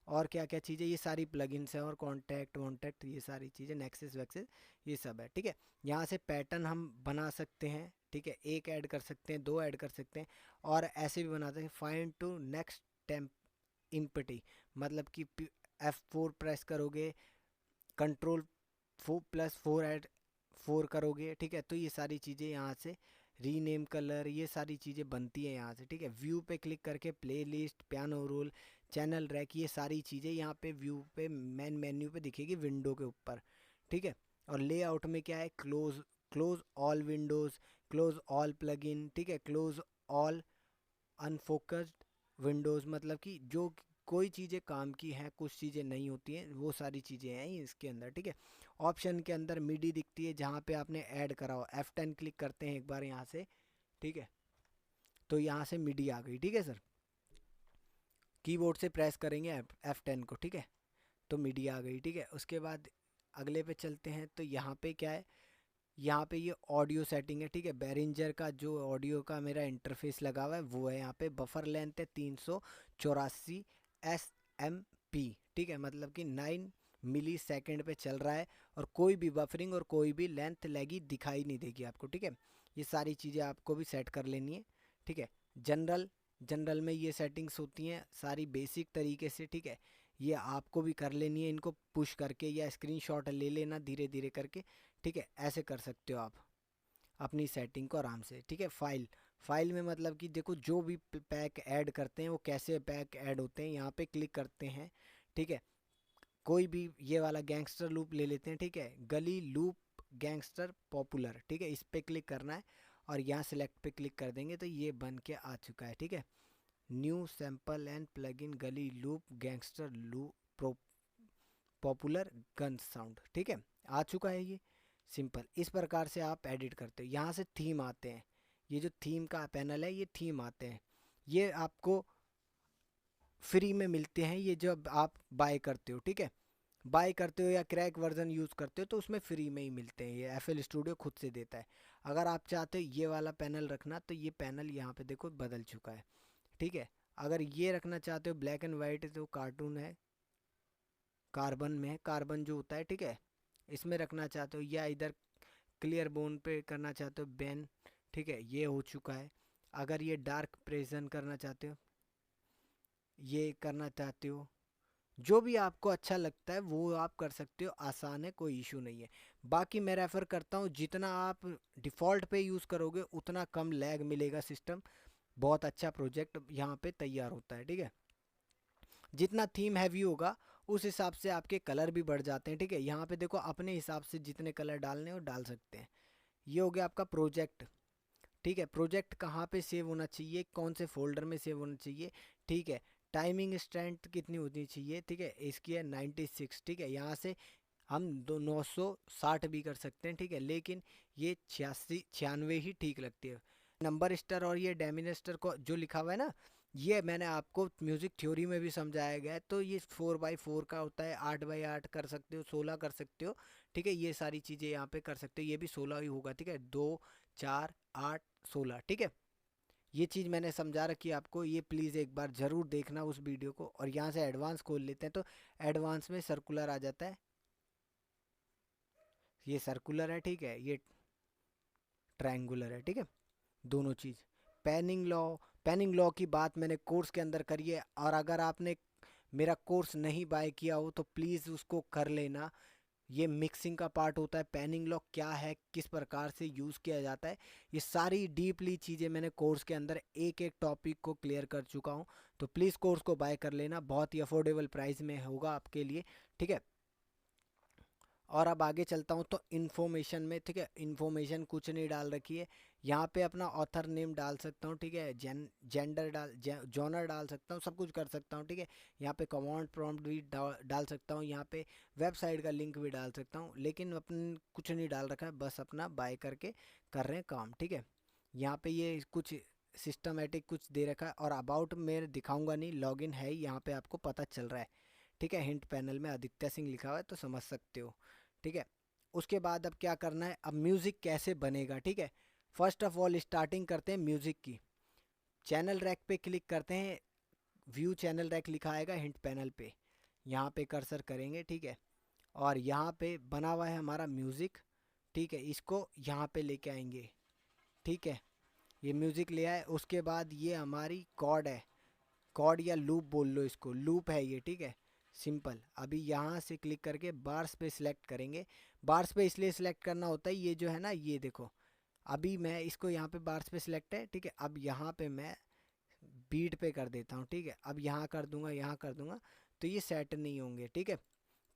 और क्या क्या चीज़ें, ये सारी प्लगइन्स हैं, और कॉन्टैक्ट वॉन्टैक्ट ये सारी चीज़ें, नेक्सस वैक्सेस ये सब है, ठीक है। यहाँ से पैटर्न हम बना सकते हैं, ठीक है, एक ऐड कर सकते हैं, दो ऐड कर सकते हैं, और ऐसे भी बनाते हैं। Find to next temp empty, मतलब कि F4 प्रेस करोगे, Ctrl+4 ऐड 4 करोगे, ठीक है, तो ये सारी चीज़ें यहाँ से, रीनेम कलर, ये सारी चीज़ें बनती है यहाँ से, ठीक है। व्यू पे क्लिक करके playlist, piano role, channel rack, ये सारी चीज़ें यहाँ पे व्यू पे मेन मेन्यू पे दिखेगी विंडो के ऊपर, ठीक है। और लेआउट में क्या है, close, close all Windows, close all plugin, ठीक है, क्लोज ऑल अनफोकस्ड विंडोज़, मतलब कि जो कोई चीज़ें काम की हैं, कुछ चीज़ें नहीं होती हैं, वो सारी चीज़ें हैं इसके अंदर, ठीक है। ऑप्शन के अंदर मीडी दिखती है जहाँ पे आपने ऐड करा हो, F10 क्लिक करते हैं एक बार यहाँ से, ठीक है, तो यहाँ से मीडी आ गई, ठीक है सर। कीबोर्ड से प्रेस करेंगे F10 को, ठीक है, तो मीडी आ गई, ठीक है। उसके बाद अगले पे चलते हैं, तो यहाँ पे क्या है, यहाँ पे ये ऑडियो सेटिंग है, ठीक है। बैरिंजर का जो ऑडियो का मेरा इंटरफेस लगा हुआ है वो है यहाँ पे। बफर लेंथ है 384 SMP, ठीक है, मतलब कि 9 मिली सेकेंड पे चल रहा है, और कोई भी बफरिंग और कोई भी लेंथ लगी दिखाई नहीं देगी आपको, ठीक है। ये सारी चीज़ें आपको भी सेट कर लेनी है, ठीक है। जनरल, जनरल में ये सेटिंग्स होती हैं सारी बेसिक तरीके से, ठीक है, ये आपको भी कर लेनी है, इनको पुश करके या स्क्रीनशॉट ले लेना धीरे धीरे करके, ठीक है, ऐसे कर सकते हो आप अपनी सेटिंग को आराम से, ठीक है। फाइल, फाइल में मतलब कि देखो जो भी पैक ऐड करते हैं वो कैसे पैक ऐड होते हैं, यहाँ पे क्लिक करते हैं, ठीक है। कोई भी ये वाला गैंगस्टर लूप ले लेते हैं, ठीक है, गली लूप गैंगस्टर पॉपुलर, ठीक है, इस पे क्लिक करना है, और यहाँ सेलेक्ट पे क्लिक कर देंगे तो ये बन के आ चुका है, ठीक है। न्यू सैम्पल एंड प्लगइन गली loop gangster loop popular gun sound, ठीक है, आ चुका है ये। सिंपल इस प्रकार से आप एडिट करते हो। यहाँ से थीम आते हैं, ये जो थीम का पैनल है ये थीम आते हैं, ये आपको फ्री में मिलते हैं, ये जब आप बाय करते हो, ठीक है, बाय करते हो या क्रैक वर्जन यूज़ करते हो तो उसमें फ्री में ही मिलते हैं, ये FL स्टूडियो खुद से देता है। अगर आप चाहते हो ये वाला पैनल रखना तो ये पैनल यहाँ पे देखो बदल चुका है, ठीक है। अगर ये रखना चाहते हो ब्लैक एंड वाइट तो कार्टून है, कार्बन में है, कार्बन जो होता है, ठीक है, इसमें रखना चाहते हो, या इधर क्लियर बोन पे करना चाहते हो बेन, ठीक है, ये हो चुका है। अगर ये डार्क प्रेजेंट करना चाहते हो, ये करना चाहते हो, जो भी आपको अच्छा लगता है वो आप कर सकते हो, आसान है, कोई इशू नहीं है। बाकी मैं रेफ़र करता हूँ जितना आप डिफ़ॉल्ट पे यूज़ करोगे उतना कम लैग मिलेगा सिस्टम। बहुत अच्छा प्रोजेक्ट यहाँ पे तैयार होता है, ठीक है। जितना थीम हैवी होगा उस हिसाब से आपके कलर भी बढ़ जाते हैं, ठीक है। यहाँ पे देखो अपने हिसाब से जितने कलर डालने हो डाल सकते हैं। ये हो गया आपका प्रोजेक्ट, ठीक है। प्रोजेक्ट कहाँ पे सेव होना चाहिए, कौन से फोल्डर में सेव होना चाहिए, ठीक है। टाइमिंग स्ट्रेंथ कितनी होनी चाहिए, ठीक है, इसकी है 96, ठीक है। यहाँ से हम 960 भी कर सकते हैं, ठीक है, लेकिन ये 96 ही ठीक लगती है। नंबर स्टार और ये डेमिनेस्टर को जो लिखा हुआ है ना, ये मैंने आपको म्यूज़िक थ्योरी में भी समझाया गया है। तो ये 4x4 का होता है, 8x8 कर सकते हो, 16 कर सकते हो, ठीक है। ये सारी चीज़ें यहाँ पे कर सकते हो, ये भी 16 ही होगा, ठीक है। 2 4 8 16, ठीक है। ये चीज़ मैंने समझा रखी है आपको, ये प्लीज़ एक बार ज़रूर देखना उस वीडियो को। और यहाँ से एडवांस खोल लेते हैं, तो एडवांस में सर्कुलर आ जाता है, ये सर्कुलर है, ठीक है, ये ट्रायंगुलर है, ठीक है, दोनों चीज़। पैनिंग लॉ की बात मैंने कोर्स के अंदर करी है, और अगर आपने मेरा कोर्स नहीं बाय किया हो तो प्लीज़ उसको कर लेना। ये मिक्सिंग का पार्ट होता है, पैनिंग लॉ क्या है, किस प्रकार से यूज़ किया जाता है, ये सारी डीपली चीज़ें मैंने कोर्स के अंदर एक एक टॉपिक को क्लियर कर चुका हूँ। तो प्लीज़ कोर्स को बाय कर लेना, बहुत ही अफोर्डेबल प्राइस में होगा आपके लिए, ठीक है। और अब आगे चलता हूँ तो इन्फॉर्मेशन में, ठीक है, इन्फॉर्मेशन कुछ नहीं डाल रखी है। यहाँ पे अपना ऑथर नेम डाल सकता हूँ, ठीक है, जेंडर जॉनर डाल सकता हूँ, सब कुछ कर सकता हूँ, ठीक है। यहाँ पे कमांड प्रॉम्प्ट भी डाल सकता हूँ, यहाँ पे वेबसाइट का लिंक भी डाल सकता हूँ, लेकिन अपन कुछ नहीं डाल रखा है, बस अपना बाय करके कर रहे हैं काम, ठीक है। यहाँ पे ये कुछ सिस्टमेटिक कुछ दे रखा है, और अबाउट में दिखाऊंगा नहीं, लॉगिन है ही, यहाँ पे आपको पता चल रहा है, ठीक है। हिंट पैनल में आदित्य सिंह लिखा हुआ है तो समझ सकते हो, ठीक है। उसके बाद अब क्या करना है, अब म्यूज़िक कैसे बनेगा, ठीक है। फर्स्ट ऑफ ऑल स्टार्टिंग करते हैं म्यूज़िक की। चैनल रैक पे क्लिक करते हैं, व्यू चैनल रैक लिखा आएगा हिंट पैनल पे, यहाँ पे कर्सर करेंगे, ठीक है। और यहाँ पे बना हुआ है हमारा म्यूज़िक, ठीक है, इसको यहाँ पे लेके आएंगे, ठीक है। ये म्यूज़िक ले आए, उसके बाद ये हमारी कॉर्ड है, कॉर्ड या लूप बोल लो इसको, लूप है ये, ठीक है, सिंपल। अभी यहाँ से क्लिक करके बार्स पे सिलेक्ट करेंगे। बार्स पे इसलिए सिलेक्ट करना होता है, ये जो है ना, ये देखो, अभी मैं इसको यहाँ पे बार्स पे सिलेक्ट है, ठीक है। अब यहाँ पे मैं बीट पे कर देता हूँ, ठीक है। अब यहाँ कर दूंगा, यहाँ कर दूंगा, तो ये सेट नहीं होंगे, ठीक है।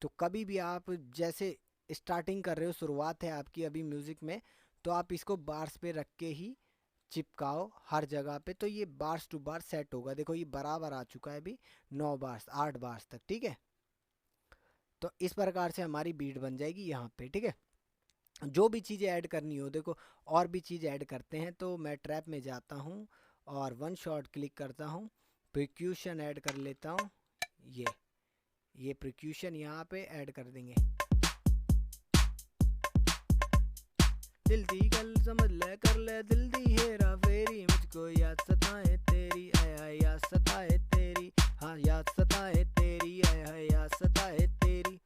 तो कभी भी आप जैसे स्टार्टिंग कर रहे हो, शुरुआत है आपकी अभी म्यूज़िक में, तो आप इसको बार्स पे रख के ही चिपकाओ हर जगह पे, तो ये बार्स टू बार सेट होगा। देखो ये बराबर आ चुका है अभी 9 बार्स 8 बार्स तक, ठीक है। तो इस प्रकार से हमारी बीट बन जाएगी यहाँ पे, ठीक है। जो भी चीज़ें ऐड करनी हो, देखो और भी चीज़ ऐड करते हैं, तो मैं ट्रैप में जाता हूँ और वन शॉट क्लिक करता हूँ, प्रिक्यूशन ऐड कर लेता हूँ। ये प्रिक्यूशन यहाँ पे ऐड कर देंगे। दिल दी गल समझ ले, कर ले दिल दी हेरा फेरी, मुझको याद सताए तेरी, आय हाय याद सताए तेरी, हाँ याद सताए तेरी, आय हाय याद सताए तेरी,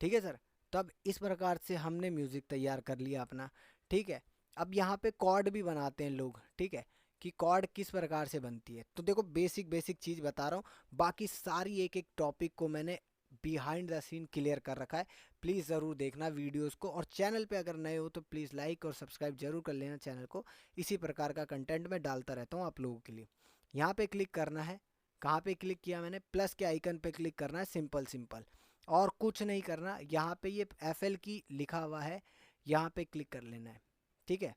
ठीक है सर। तो अब इस प्रकार से हमने म्यूज़िक तैयार कर लिया अपना, ठीक है। अब यहाँ पे कॉर्ड भी बनाते हैं लोग, ठीक है, कि कॉर्ड किस प्रकार से बनती है। तो देखो बेसिक बेसिक चीज़ बता रहा हूँ, बाकी सारी एक एक टॉपिक को मैंने बिहाइंड द सीन क्लियर कर रखा है। प्लीज़ ज़रूर देखना वीडियोस को, और चैनल पे अगर नए हो तो प्लीज़ लाइक और सब्सक्राइब जरूर कर लेना चैनल को। इसी प्रकार का कंटेंट मैं डालता रहता हूँ आप लोगों के लिए। यहाँ पे क्लिक करना है, कहाँ पे क्लिक किया मैंने, प्लस के आइकन पे क्लिक करना है, सिंपल सिंपल, और कुछ नहीं करना। यहाँ पे ये FL की लिखा हुआ है, यहाँ पे क्लिक कर लेना है, ठीक है।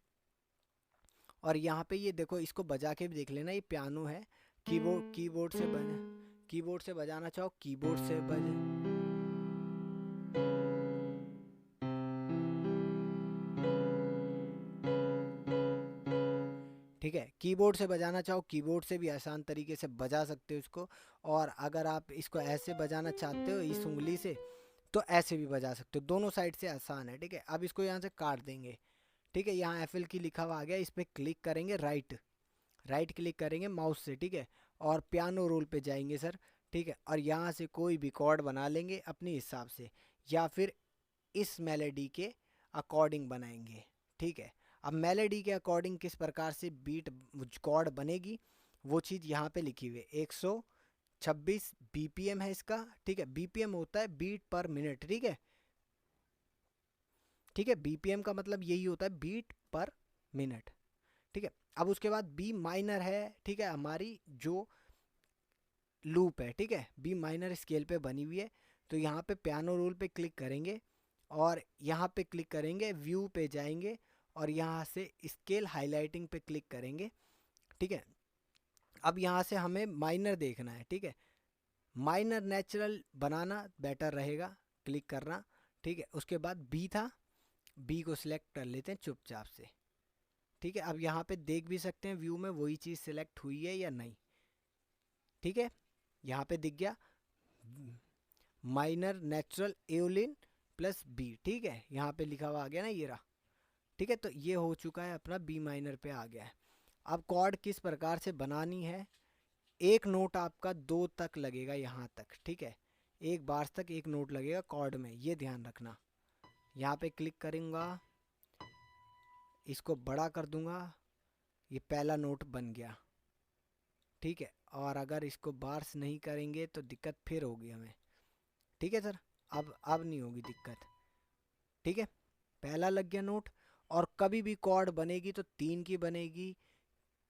और यहाँ पे ये देखो, इसको बजा के भी देख लेना, ये पियानो है, कीबोर्ड से बजाना चाहो कीबोर्ड से बजे, ठीक है। कीबोर्ड से बजाना चाहो कीबोर्ड से भी आसान तरीके से बजा सकते हो इसको, और अगर आप इसको ऐसे बजाना चाहते हो इस उंगली से, तो ऐसे भी बजा सकते हो, दोनों साइड से आसान है, ठीक है। अब इसको यहाँ से काट देंगे, ठीक है। यहाँ FL की लिखा हुआ आ गया, इस पर क्लिक करेंगे, राइट राइट क्लिक करेंगे माउस से, ठीक है, और पियानो रोल पे जाएंगे सर, ठीक है। और यहाँ से कोई भी कॉर्ड बना लेंगे अपने हिसाब से, या फिर इस मेलोडी के अकॉर्डिंग बनाएंगे, ठीक है। अब मेलोडी के अकॉर्डिंग किस प्रकार से बीट कॉर्ड बनेगी वो चीज़ यहाँ पे लिखी हुई है। 126 बीपीएम है इसका, ठीक है। बीपीएम होता है बीट पर मिनट, ठीक है, ठीक है। बीपीएम का मतलब यही होता है बीट पर मिनट, ठीक है। अब उसके बाद बी माइनर है, ठीक है, हमारी जो लूप है, ठीक है, बी माइनर स्केल पे बनी हुई है। तो यहाँ पे पियानो रोल पे क्लिक करेंगे और यहाँ पे क्लिक करेंगे, व्यू पे जाएंगे और यहाँ से स्केल हाईलाइटिंग पे क्लिक करेंगे, ठीक है। अब यहाँ से हमें माइनर देखना है, ठीक है। माइनर नेचुरल बनाना बेटर रहेगा, क्लिक करना, ठीक है। उसके बाद बी था, बी को सिलेक्ट कर लेते हैं चुपचाप से, ठीक है। अब यहाँ पे देख भी सकते हैं व्यू में वही चीज़ सिलेक्ट हुई है या नहीं, ठीक है। यहाँ पे दिख गया minor natural aeolian plus B, ठीक है, यहाँ पे लिखा हुआ आ गया ना, ये रहा, ठीक है। तो ये हो चुका है अपना, बी माइनर पे आ गया है। अब कॉर्ड किस प्रकार से बनानी है, एक नोट आपका दो तक लगेगा यहाँ तक, ठीक है, एक बार तक एक नोट लगेगा कॉर्ड में, ये ध्यान रखना। यहाँ पे क्लिक करूँगा, इसको बड़ा कर दूंगा, ये पहला नोट बन गया, ठीक है। और अगर इसको बार्स नहीं करेंगे तो दिक्कत फिर होगी हमें, ठीक है सर। अब नहीं होगी दिक्कत, ठीक है। पहला लग गया नोट। और कभी भी कॉर्ड बनेगी तो 3 की बनेगी,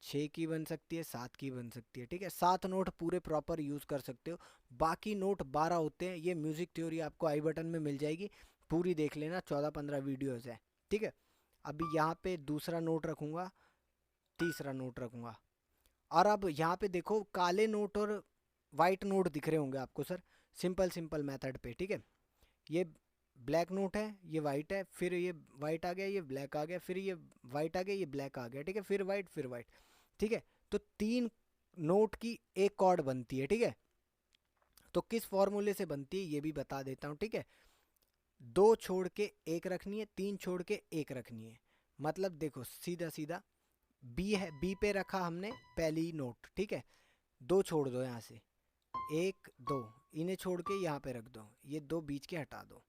6 की बन सकती है, 7 की बन सकती है, ठीक है। 7 नोट पूरे प्रॉपर यूज़ कर सकते हो, बाकी नोट 12 होते हैं। ये म्यूज़िक थ्योरी आपको आई बटन में मिल जाएगी, पूरी देख लेना, 14-15 वीडियोज़ है, ठीक है। अभी यहाँ पे दूसरा नोट रखूँगा, तीसरा नोट रखूँगा। और अब यहाँ पे देखो काले नोट और वाइट नोट दिख रहे होंगे आपको सर, सिंपल मेथड पे, ठीक है। ये ब्लैक नोट है, ये वाइट है, फिर ये वाइट आ गया, ये ब्लैक आ गया, फिर ये वाइट आ गया, ये ब्लैक आ गया, ठीक है, फिर वाइट, फिर वाइट, ठीक है। तो 3 नोट की एक कॉर्ड बनती है, ठीक है। तो किस फॉर्मूले से बनती है ये भी बता देता हूँ, ठीक है। 2 छोड़ के एक रखनी है, 3 छोड़ के एक रखनी है। मतलब देखो सीधा सीधा बी है, बी पे रखा हमने पहली नोट, ठीक है। 2 छोड़ दो यहाँ से, 1 2, इन्हें छोड़ के यहाँ पे रख दो, ये 2 बीच के हटा दो,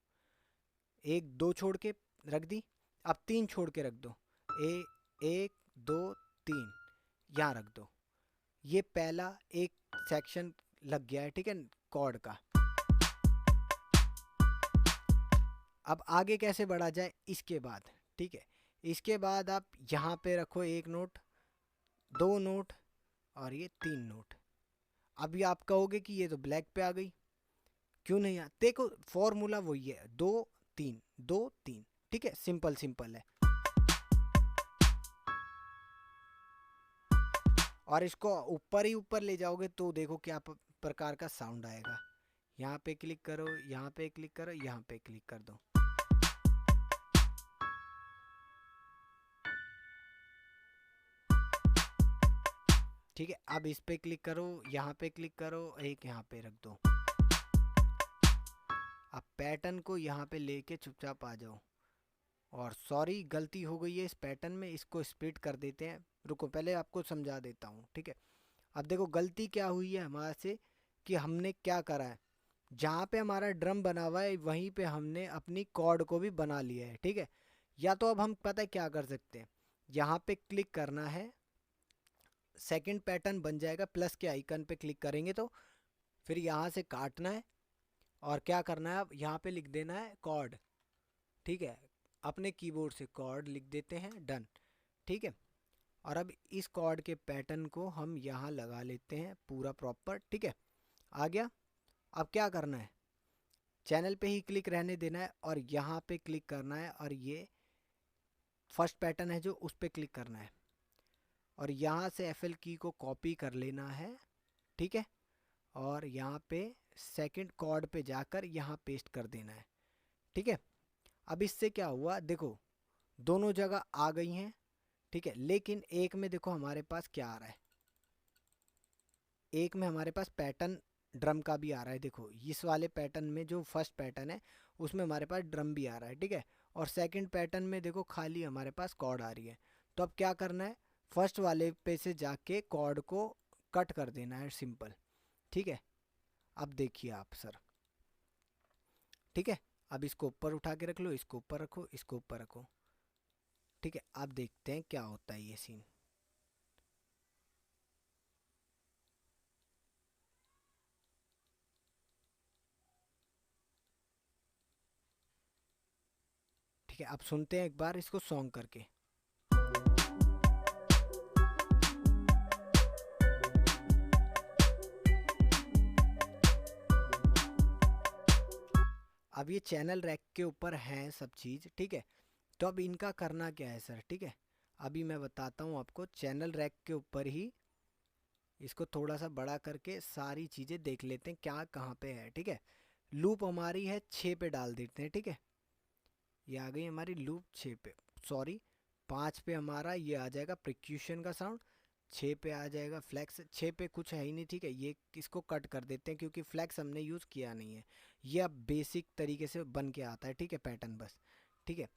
1 2 छोड़ के रख दी। अब 3 छोड़ के रख दो, 1 2 3, यहाँ रख दो। ये पहला एक सेक्शन लग गया है, ठीक है, कॉर्ड का। अब आगे कैसे बढ़ा जाए इसके बाद, ठीक है। इसके बाद आप यहाँ पे रखो एक नोट, 2 नोट और ये 3 नोट। अभी आप कहोगे कि ये तो ब्लैक पे आ गई, क्यों नहीं आ, देखो फॉर्मूला वही है, 2 3 2 3, ठीक है, सिंपल है। और इसको ऊपर ही ऊपर ले जाओगे तो देखो क्या प्रकार का साउंड आएगा। यहाँ पे क्लिक करो, यहाँ पे क्लिक करो, यहाँ पे क्लिक कर दो, ठीक है। अब इस पे क्लिक करो, यहाँ पे क्लिक करो, एक यहाँ पे रख दो। अब पैटर्न को यहाँ पे लेके चुपचाप आ जाओ। और सॉरी गलती हो गई है इस पैटर्न में, इसको स्प्लिट कर देते हैं, रुको पहले आपको समझा देता हूँ, ठीक है। अब देखो गलती क्या हुई है हमारे से, कि हमने क्या करा है, जहाँ पे हमारा ड्रम बना हुआ है वहीं पे हमने अपनी कॉर्ड को भी बना लिया है, ठीक है। या तो अब हम पता है क्या कर सकते हैं, यहाँ पे क्लिक करना है, सेकंड पैटर्न बन जाएगा, प्लस के आइकन पे क्लिक करेंगे तो फिर यहाँ से काटना है और क्या करना है, अब यहाँ पे लिख देना है कॉर्ड, ठीक है। अपने कीबोर्ड से कॉर्ड लिख देते हैं, डन, ठीक है। और अब इस कॉर्ड के पैटर्न को हम यहाँ लगा लेते हैं पूरा प्रॉपर, ठीक है, आ गया। अब क्या करना है, चैनल पे ही क्लिक रहने देना है और यहाँ पे क्लिक करना है और ये फर्स्ट पैटर्न है जो, उस पे क्लिक करना है और यहाँ से FL की को कॉपी कर लेना है, ठीक है। और यहाँ पे सेकंड कॉर्ड पे जाकर यहाँ पेस्ट कर देना है, ठीक है। अब इससे क्या हुआ देखो, दोनों जगह आ गई हैं, ठीक है। लेकिन एक में देखो हमारे पास क्या आ रहा है, एक में हमारे पास पैटर्न ड्रम का भी आ रहा है, देखो इस वाले पैटर्न में जो फर्स्ट पैटर्न है उसमें हमारे पास ड्रम भी आ रहा है, ठीक है। और सेकंड पैटर्न में देखो खाली हमारे पास कॉर्ड आ रही है। तो अब क्या करना है, फर्स्ट वाले पे से जाके कॉर्ड को कट कर देना है, सिंपल, ठीक है। अब देखिए आप सर, ठीक है। अब इसको ऊपर उठा के रख लो, इसको ऊपर रखो, इसको ऊपर रखो, ठीक है, अब देखते हैं क्या होता है ये सीन। ठीक है, अब सुनते हैं एक बार इसको सॉन्ग करके। अब ये चैनल रैक के ऊपर है सब चीज़, ठीक है। तो अब इनका करना क्या है सर, ठीक है, अभी मैं बताता हूँ आपको। चैनल रैक के ऊपर ही इसको थोड़ा सा बड़ा करके सारी चीज़ें देख लेते हैं क्या कहाँ पे है, ठीक है। लूप हमारी है 6 पे डाल देते हैं, ठीक है। ये आ गई हमारी लूप 6 पे, सॉरी 5 पे हमारा ये आ जाएगा प्रिक्यूशन का साउंड, 6 पे आ जाएगा फ्लैक्स। 6 पे कुछ है ही नहीं, ठीक है, ये इसको कट कर देते हैं क्योंकि फ्लैक्स हमने यूज़ किया नहीं है। ये अब बेसिक तरीके से बन के आता है, ठीक है, पैटर्न बस, ठीक है।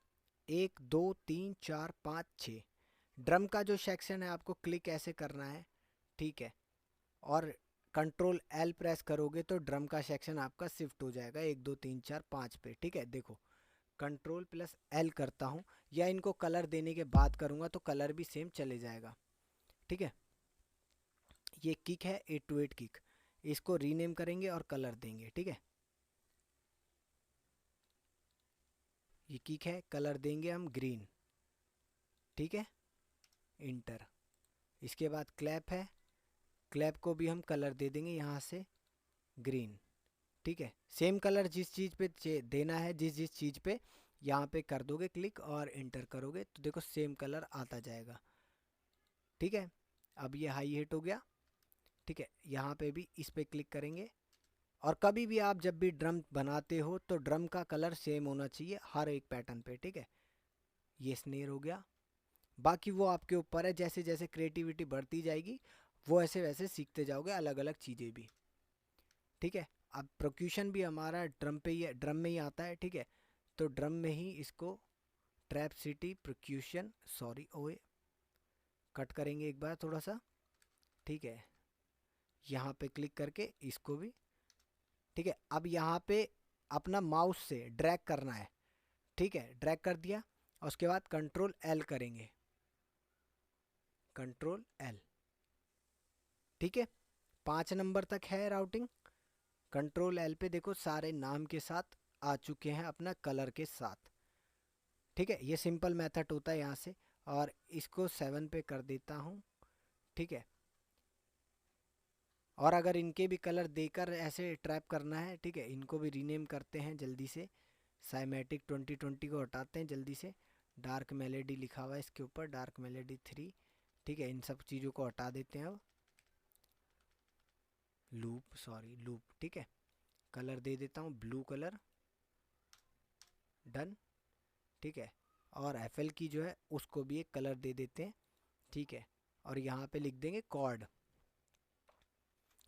1 2 3 4 5 6 ड्रम का जो सेक्शन है आपको क्लिक ऐसे करना है, ठीक है, और कंट्रोल एल प्रेस करोगे तो ड्रम का सेक्शन आपका शिफ्ट हो जाएगा 1 2 3 4 5 पे, ठीक है। देखो कंट्रोल प्लस एल करता हूँ, या इनको कलर देने के बाद करूँगा तो कलर भी सेम चले जाएगा, ठीक है। ये किक है 808 किक, इसको रीनेम करेंगे और कलर देंगे, ठीक है। ये किक है, कलर देंगे हम ग्रीन, ठीक है, इंटर। इसके बाद क्लैप है, क्लैप को भी हम कलर दे देंगे यहाँ से ग्रीन, ठीक है। सेम कलर जिस चीज़ पे देना है, जिस जिस चीज़ पे यहाँ पे कर दोगे क्लिक और इंटर करोगे तो देखो सेम कलर आता जाएगा, ठीक है। अब ये हाई हिट हो गया, ठीक है। यहाँ पे भी इस पे क्लिक करेंगे, और कभी भी आप जब भी ड्रम बनाते हो तो ड्रम का कलर सेम होना चाहिए हर एक पैटर्न पे, ठीक है। ये स्नेर हो गया, बाकी वो आपके ऊपर है, जैसे जैसे क्रिएटिविटी बढ़ती जाएगी वो ऐसे वैसे सीखते जाओगे अलग अलग चीज़ें भी, ठीक है। अब प्रोक्यूशन भी हमारा ड्रम पे ही, ड्रम में ही आता है, ठीक है। तो ड्रम में ही इसको ट्रैप सिटी प्रोक्यूशन, सॉरी ओए, कट करेंगे एक बार थोड़ा सा, ठीक है। यहाँ पे क्लिक करके इसको भी, ठीक है। अब यहाँ पे अपना माउस से ड्रैग करना है, ठीक है, ड्रैग कर दिया और उसके बाद कंट्रोल एल करेंगे, कंट्रोल एल, ठीक है। 5 नंबर तक है राउटिंग। कंट्रोल एल पे देखो सारे नाम के साथ आ चुके हैं अपना कलर के साथ, ठीक है। ये सिंपल मेथड होता है यहाँ से, और इसको 7 पे कर देता हूँ, ठीक है। और अगर इनके भी कलर देकर ऐसे ट्रैप करना है, ठीक है, इनको भी रीनेम करते हैं जल्दी से। साइमेटिक 2020 को हटाते हैं जल्दी से, डार्क मेलेडी लिखा हुआ है इसके ऊपर, डार्क मेलेडी 3, ठीक है। इन सब चीज़ों को हटा देते हैं अब। लूप, सॉरी लूप, ठीक है। कलर दे देता हूँ ब्लू कलर, डन, ठीक है। और एफएल की जो है उसको भी एक कलर दे देते हैं, ठीक है। और यहाँ पे लिख देंगे कॉर्ड,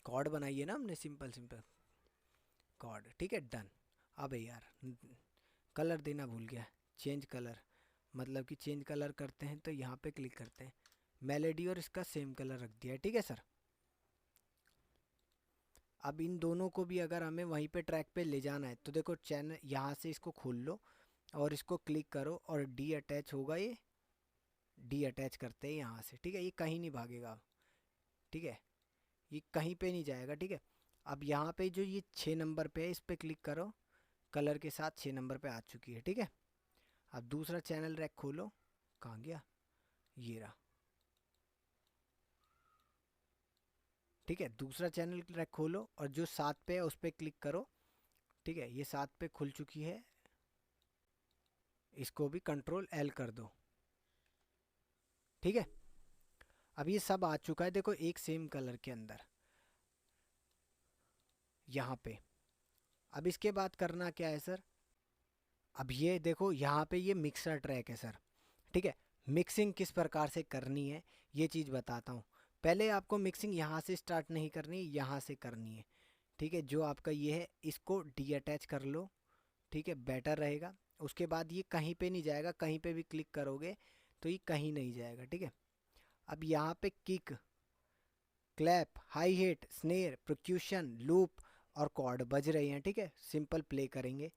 कॉर्ड बनाइए ना हमने, सिंपल सिंपल कॉर्ड, ठीक है, डन। अब यार कलर देना भूल गया, चेंज कलर, मतलब कि चेंज कलर करते हैं तो यहाँ पे क्लिक करते हैं, मेलेडी और इसका सेम कलर रख दिया है, ठीक है सर। अब इन दोनों को भी अगर हमें वहीं पे ट्रैक पे ले जाना है तो देखो चैनल यहाँ से इसको खोल लो और इसको क्लिक करो और डी अटैच होगा, ये डी अटैच करते हैं यहाँ से, ठीक है। ये कहीं नहीं भागेगा, ठीक है, ये कहीं पे नहीं जाएगा, ठीक है। अब यहाँ पे जो ये 6 नंबर पे है इस पे क्लिक करो, कलर के साथ 6 नंबर पे आ चुकी है, ठीक है। अब दूसरा चैनल रैक खोलो, कहाँ गया, ये रहा, ठीक है। दूसरा चैनल रैक खोलो और जो 7 पे है उस पर क्लिक करो, ठीक है। ये 7 पे खुल चुकी है, इसको भी कंट्रोल एल कर दो, ठीक है। अब ये सब आ चुका है देखो एक सेम कलर के अंदर यहाँ पे। अब इसके बाद करना क्या है सर, अब ये देखो यहाँ पे ये मिक्सर ट्रैक है सर, ठीक है। मिक्सिंग किस प्रकार से करनी है ये चीज़ बताता हूँ। पहले आपको मिक्सिंग यहाँ से स्टार्ट नहीं करनी, यहाँ से करनी है, ठीक है। जो आपका ये है इसको डी अटैच कर लो, ठीक है, बेटर रहेगा। उसके बाद ये कहीं पे नहीं जाएगा, कहीं पे भी क्लिक करोगे तो ये कहीं नहीं जाएगा, ठीक है। अब यहाँ पे kick, clap, hi hat, snare, percussion, loop और कॉर्ड बज रहे हैं, ठीक है। सिंपल प्ले करेंगे,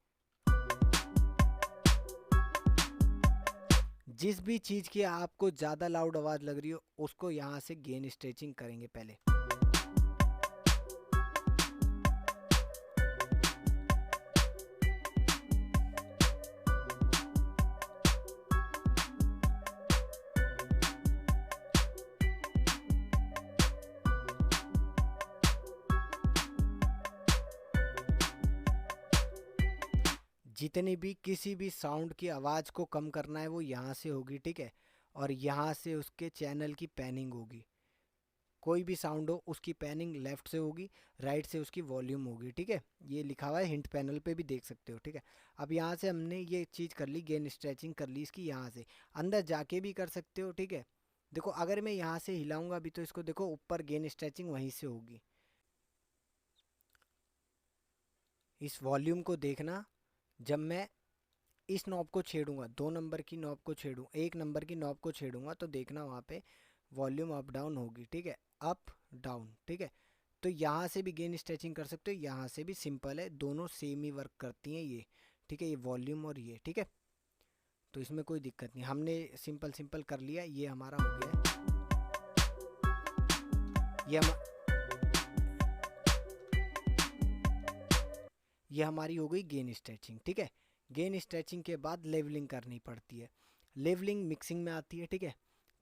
जिस भी चीज़ की आपको ज़्यादा लाउड आवाज़ लग रही हो उसको यहाँ से गेन स्ट्रेचिंग करेंगे पहले। जितनी भी किसी भी साउंड की आवाज़ को कम करना है वो यहाँ से होगी, ठीक है। और यहाँ से उसके चैनल की पैनिंग होगी। कोई भी साउंड हो उसकी पैनिंग लेफ़्ट से होगी, राइट से उसकी वॉल्यूम होगी, ठीक है। ये लिखा हुआ है, हिंट पैनल पे भी देख सकते हो, ठीक है। अब यहाँ से हमने ये चीज़ कर ली, गेन स्ट्रेचिंग कर ली इसकी। यहाँ से अंदर जाके भी कर सकते हो, ठीक है। देखो अगर मैं यहाँ से हिलाऊंगा अभी तो इसको देखो ऊपर गेन स्ट्रेचिंग वहीं से होगी। इस वॉल्यूम को देखना, जब मैं इस नॉब को छेड़ूंगा, 2 नंबर की नॉब को छेड़ूँ, 1 नंबर की नॉब को छेड़ूंगा तो देखना वहाँ पे वॉल्यूम अप डाउन होगी, ठीक है। अप डाउन, ठीक है। तो यहाँ से भी गेन स्ट्रेचिंग कर सकते हो, यहाँ से भी सिंपल है, दोनों सेम ही वर्क करती हैं ये, ठीक है। ये वॉल्यूम और ये, ठीक है। तो इसमें कोई दिक्कत नहीं, हमने सिंपल सिंपल कर लिया, ये हमारा हो गया है। ये हम ये हमारी हो गई गेन स्ट्रेचिंग, ठीक है। गेन स्ट्रेचिंग के बाद लेवलिंग करनी पड़ती है। लेवलिंग मिक्सिंग में आती है, ठीक है।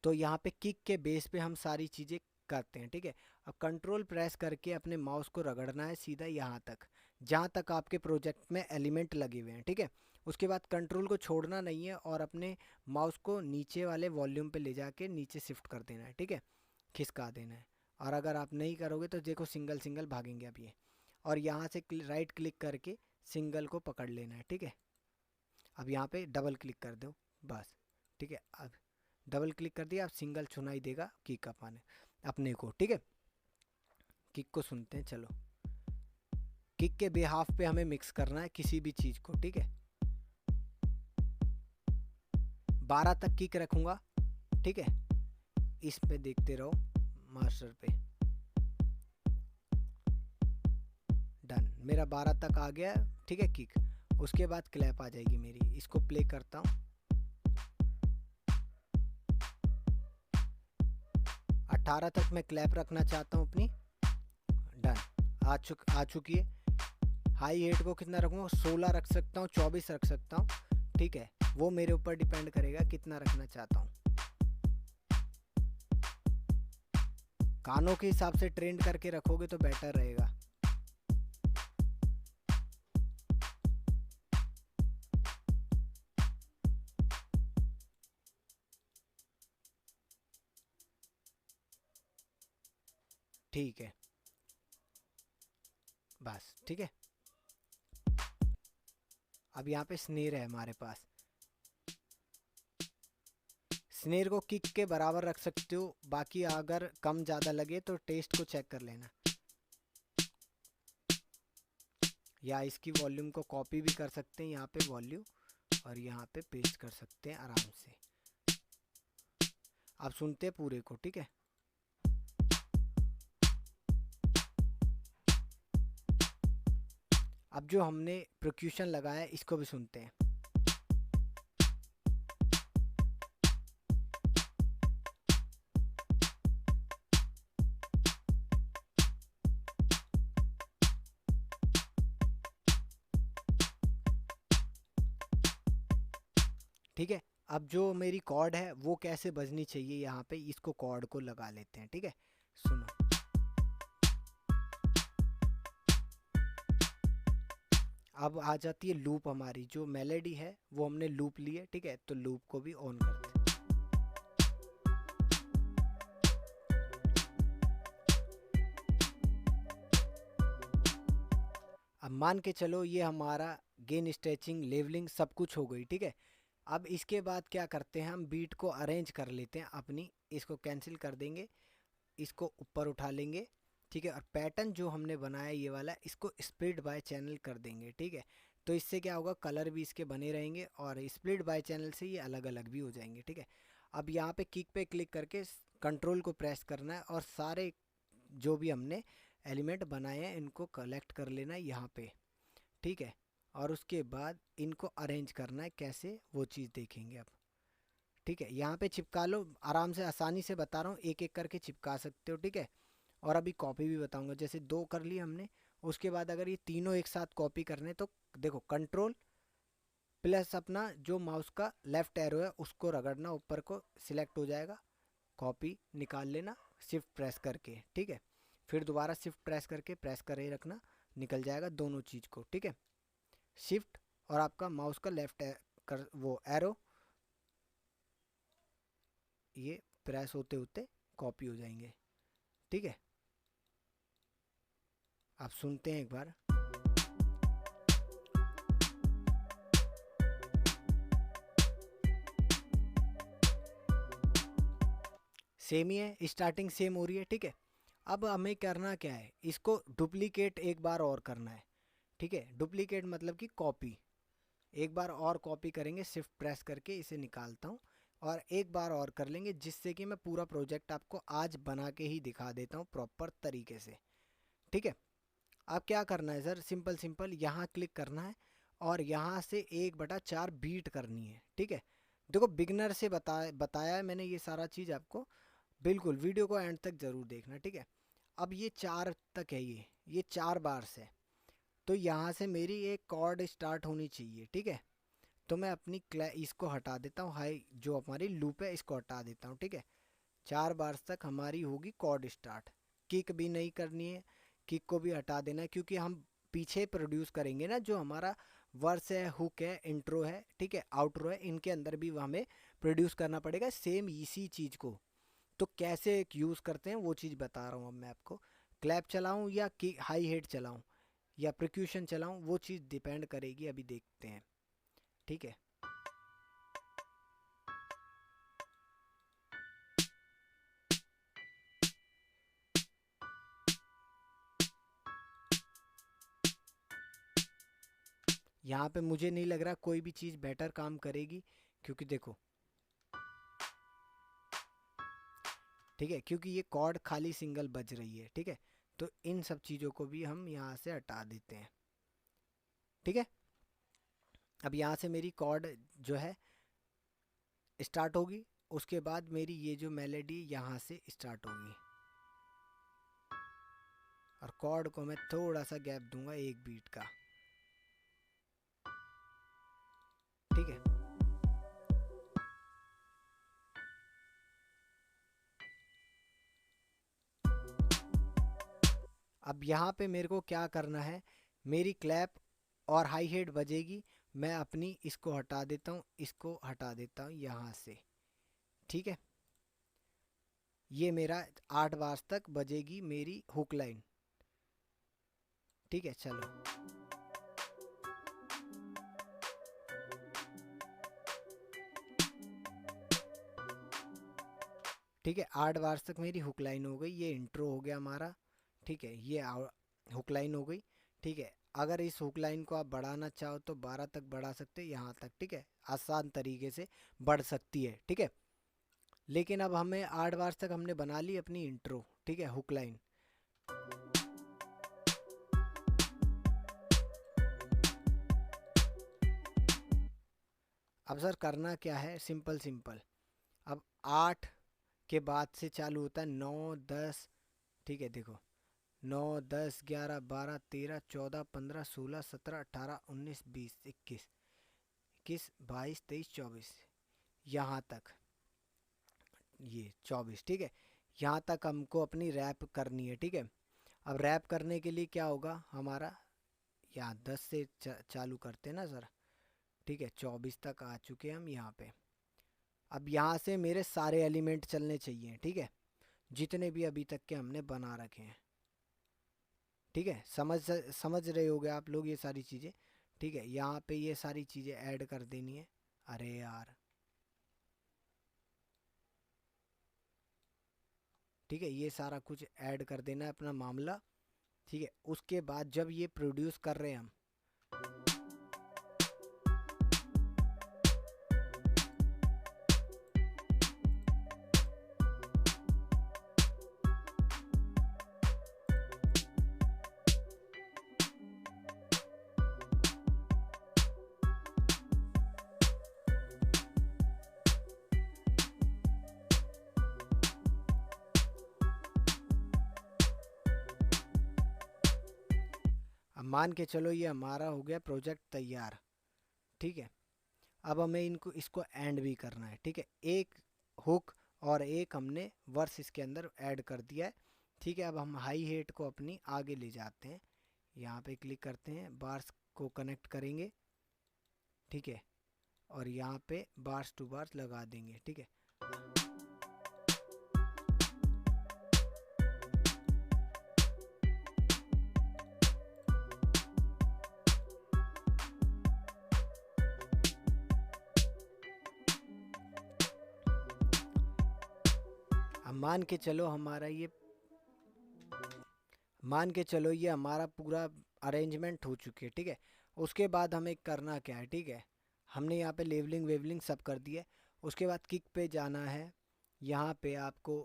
तो यहाँ पे किक के बेस पे हम सारी चीज़ें करते हैं, ठीक है। अब कंट्रोल प्रेस करके अपने माउस को रगड़ना है सीधा यहाँ तक, जहाँ तक आपके प्रोजेक्ट में एलिमेंट लगे हुए हैं, ठीक है। उसके बाद कंट्रोल को छोड़ना नहीं है और अपने माउस को नीचे वाले वॉल्यूम पे ले जाके नीचे शिफ्ट कर देना है, ठीक है, खिसका देना है। और अगर आप नहीं करोगे तो देखो सिंगल सिंगल भागेंगे अब ये। और यहाँ से राइट क्लिक करके सिंगल को पकड़ लेना है, ठीक है। अब यहाँ पे डबल क्लिक कर दो बस, ठीक है। अब डबल क्लिक कर दिया, अब सिंगल सुनाई देगा किक अपने को, ठीक है। किक को सुनते हैं, चलो। किक के बिहाफ पे हमें मिक्स करना है किसी भी चीज़ को, ठीक है। 12 तक किक रखूँगा, ठीक है। इस पे देखते रहो, मास्टर पे। डन, मेरा 12 तक आ गया, ठीक है किक। उसके बाद क्लैप आ जाएगी मेरी, इसको प्ले करता हूँ। 18 तक मैं क्लैप रखना चाहता हूँ अपनी। डन, आ चुकी है। हाई हेट को कितना रखूँगा, 16 रख सकता हूँ, 24 रख सकता हूँ, ठीक है। वो मेरे ऊपर डिपेंड करेगा कितना रखना चाहता हूँ। कानों के हिसाब से ट्रेंड करके रखोगे तो बेटर रहेगा। ठीक है, बस ठीक है। अब यहाँ पे स्नेर है हमारे पास। स्नेर को किक के बराबर रख सकते हो, बाकी अगर कम ज़्यादा लगे तो टेस्ट को चेक कर लेना, या इसकी वॉल्यूम को कॉपी भी कर सकते हैं यहाँ पे वॉल्यूम, और यहाँ पे पेस्ट कर सकते हैं आराम से। आप सुनते हैं पूरे को, ठीक है। अब जो हमने परक्यूशन लगाया है इसको भी सुनते हैं। ठीक है, अब जो मेरी कॉर्ड है वो कैसे बजनी चाहिए, यहाँ पे इसको कॉर्ड को लगा लेते हैं, ठीक है। सुनो, अब आ जाती है लूप हमारी, जो मेलोडी है वो हमने लूप ली है, ठीक है। तो लूप को भी ऑन करते हैं। अब मान के चलो ये हमारा गेन स्ट्रेचिंग लेवलिंग सब कुछ हो गई, ठीक है। अब इसके बाद क्या करते हैं, हम बीट को अरेंज कर लेते हैं अपनी, इसको कैंसिल कर देंगे, इसको ऊपर उठा लेंगे, ठीक है। और पैटर्न जो हमने बनाया ये वाला, इसको स्प्लिट बाय चैनल कर देंगे, ठीक है। तो इससे क्या होगा, कलर भी इसके बने रहेंगे और स्प्लिट बाय चैनल से ये अलग अलग भी हो जाएंगे, ठीक है। अब यहाँ पे किक पे क्लिक करके कंट्रोल को प्रेस करना है और सारे जो भी हमने एलिमेंट बनाए हैं इनको कलेक्ट कर लेना है यहाँ पे, ठीक है। और उसके बाद इनको अरेंज करना है कैसे, वो चीज़ देखेंगे अब, ठीक है, यहाँ पे चिपका लो आराम से, आसानी से बता रहा हूँ, एक एक करके चिपका सकते हो, ठीक है। और अभी कॉपी भी बताऊंगा, जैसे 2 कर ली हमने, उसके बाद अगर ये तीनों एक साथ कॉपी करने तो देखो कंट्रोल प्लस अपना जो माउस का लेफ्ट एरो है उसको रगड़ना, ऊपर को सिलेक्ट हो जाएगा, कॉपी निकाल लेना शिफ्ट प्रेस करके, ठीक है। फिर दोबारा शिफ्ट प्रेस करके प्रेस करे रखना, निकल जाएगा दोनों चीज़ को, ठीक है। शिफ्ट और आपका माउस का लेफ्ट कर वो एरो, ये प्रेस होते होते कॉपी हो जाएंगे, ठीक है। आप सुनते हैं एक बार। सेम ही है, स्टार्टिंग सेम हो रही है, ठीक है। अब हमें करना क्या है, इसको डुप्लीकेट एक बार और करना है, ठीक है। डुप्लीकेट मतलब कि कॉपी, एक बार और कॉपी करेंगे, शिफ्ट प्रेस करके इसे निकालता हूँ, और एक बार और कर लेंगे, जिससे कि मैं पूरा प्रोजेक्ट आपको आज बना के ही दिखा देता हूँ प्रॉपर तरीके से, ठीक है। अब क्या करना है सर, सिंपल सिंपल यहाँ क्लिक करना है और यहाँ से 1/4 बीट करनी है, ठीक है। देखो बिगनर से बताया है मैंने ये सारा चीज़ आपको, बिल्कुल वीडियो को एंड तक ज़रूर देखना, ठीक है। अब ये 4 तक है, ये 4 बार्स है, तो यहाँ से मेरी एक कॉर्ड स्टार्ट होनी चाहिए, ठीक है। तो मैं अपनी इसको हटा देता हूँ, हाई जो हमारी लूप है इसको हटा देता हूँ, ठीक है। 4 बार्स तक हमारी होगी कॉर्ड स्टार्ट, किक भी नहीं करनी है, किक को भी हटा देना है, क्योंकि हम पीछे प्रोड्यूस करेंगे ना, जो हमारा वर्स है, हुक है, इंट्रो है, ठीक है, आउट्रो है, इनके अंदर भी हमें प्रोड्यूस करना पड़ेगा सेम इसी चीज़ को। तो कैसे यूज़ करते हैं वो चीज़ बता रहा हूँ अब मैं आपको। क्लैप चलाऊँ या कि हाई हेड चलाऊँ या प्रिक्यूशन चलाऊँ, वो चीज़ डिपेंड करेगी, अभी देखते हैं, ठीक है। यहाँ पे मुझे नहीं लग रहा कोई भी चीज़ बेटर काम करेगी, क्योंकि देखो, ठीक है, क्योंकि ये कॉर्ड खाली सिंगल बज रही है, ठीक है। तो इन सब चीज़ों को भी हम यहाँ से हटा देते हैं, ठीक है। अब यहाँ से मेरी कॉर्ड जो है स्टार्ट होगी, उसके बाद मेरी ये जो मेलेडी यहाँ से स्टार्ट होगी, और कॉर्ड को मैं थोड़ा सा गैप दूंगा 1 बीट का, ठीक है। अब यहाँ पे मेरे को क्या करना है, मेरी क्लैप और हाई हेड बजेगी, मैं अपनी इसको हटा देता हूँ, इसको हटा देता हूँ यहाँ से, ठीक है। ये मेरा 8 बार तक बजेगी मेरी हुक लाइन, ठीक है। चलो, ठीक है, 8 बार तक मेरी हुक लाइन हो गई, ये इंट्रो हो गया हमारा, ठीक है। ये हुक लाइन हो गई, ठीक है। अगर इस हुक लाइन को आप बढ़ाना चाहो तो 12 तक बढ़ा सकते हैं, यहाँ तक, ठीक है, आसान तरीके से बढ़ सकती है, ठीक है। लेकिन अब हमें 8 बार तक हमने बना ली अपनी इंट्रो, ठीक है, हुक लाइन। अब सर करना क्या है, सिंपल सिंपल, अब 8 के बाद से चालू होता है 9 10, ठीक है। देखो 9 10 11 12 13 14 15 16 17 18 19 20 21 21 22 23 24, यहाँ तक, ये 24, ठीक है। यहाँ तक हमको अपनी रैप करनी है, ठीक है। अब रैप करने के लिए क्या होगा हमारा, यहाँ 10 से चालू करते हैं ना सर, ठीक है। 24 तक आ चुके हैं हम यहाँ पे। अब यहाँ से मेरे सारे एलिमेंट चलने चाहिए, ठीक है, जितने भी अभी तक के हमने बना रखे हैं, ठीक है। समझ रहे होगे आप लोग ये सारी चीज़ें, ठीक है। यहाँ पे ये सारी चीज़ें ऐड कर देनी है, अरे यार, ठीक है, ये सारा कुछ ऐड कर देना है अपना मामला, ठीक है। उसके बाद जब ये प्रोड्यूस कर रहे हैं हम, मान के चलो ये हमारा हो गया प्रोजेक्ट तैयार, ठीक है। अब हमें इसको एंड भी करना है, ठीक है। एक हुक और एक हमने वर्स इसके अंदर ऐड कर दिया है, ठीक है। अब हम हाई हेट को अपनी आगे ले जाते हैं, यहाँ पे क्लिक करते हैं, बार्स को कनेक्ट करेंगे, ठीक है, और यहाँ पे बार्स टू बार्स लगा देंगे, ठीक है। अब मान के चलो ये हमारा पूरा अरेंजमेंट हो चुकी है, ठीक है। उसके बाद हमें करना क्या है, ठीक है। हमने यहाँ पे लेवलिंग वेवलिंग सब कर दिया है। उसके बाद किक पे जाना है, यहाँ पे आपको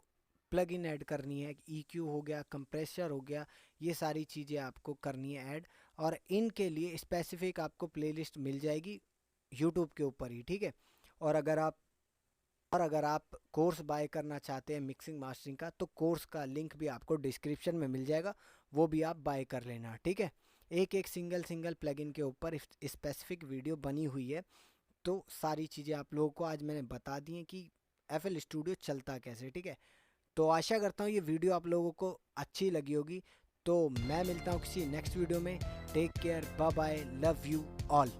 प्लग इन ऐड करनी है, EQ हो गया, कंप्रेसर हो गया, ये सारी चीज़ें आपको करनी है ऐड। और इनके लिए स्पेसिफिक आपको प्लेलिस्ट मिल जाएगी यूट्यूब के ऊपर ही, ठीक है। और अगर आप कोर्स बाय करना चाहते हैं मिक्सिंग मास्टरिंग का, तो कोर्स का लिंक भी आपको डिस्क्रिप्शन में मिल जाएगा, वो भी आप बाय कर लेना, ठीक है। एक एक सिंगल प्लगइन के ऊपर स्पेसिफिक वीडियो बनी हुई है। तो सारी चीज़ें आप लोगों को आज मैंने बता दी हैं कि FL स्टूडियो चलता कैसे, ठीक है। तो आशा करता हूँ ये वीडियो आप लोगों को अच्छी लगी होगी। तो मैं मिलता हूँ किसी नेक्स्ट वीडियो में। Take care, bye bye, love you all.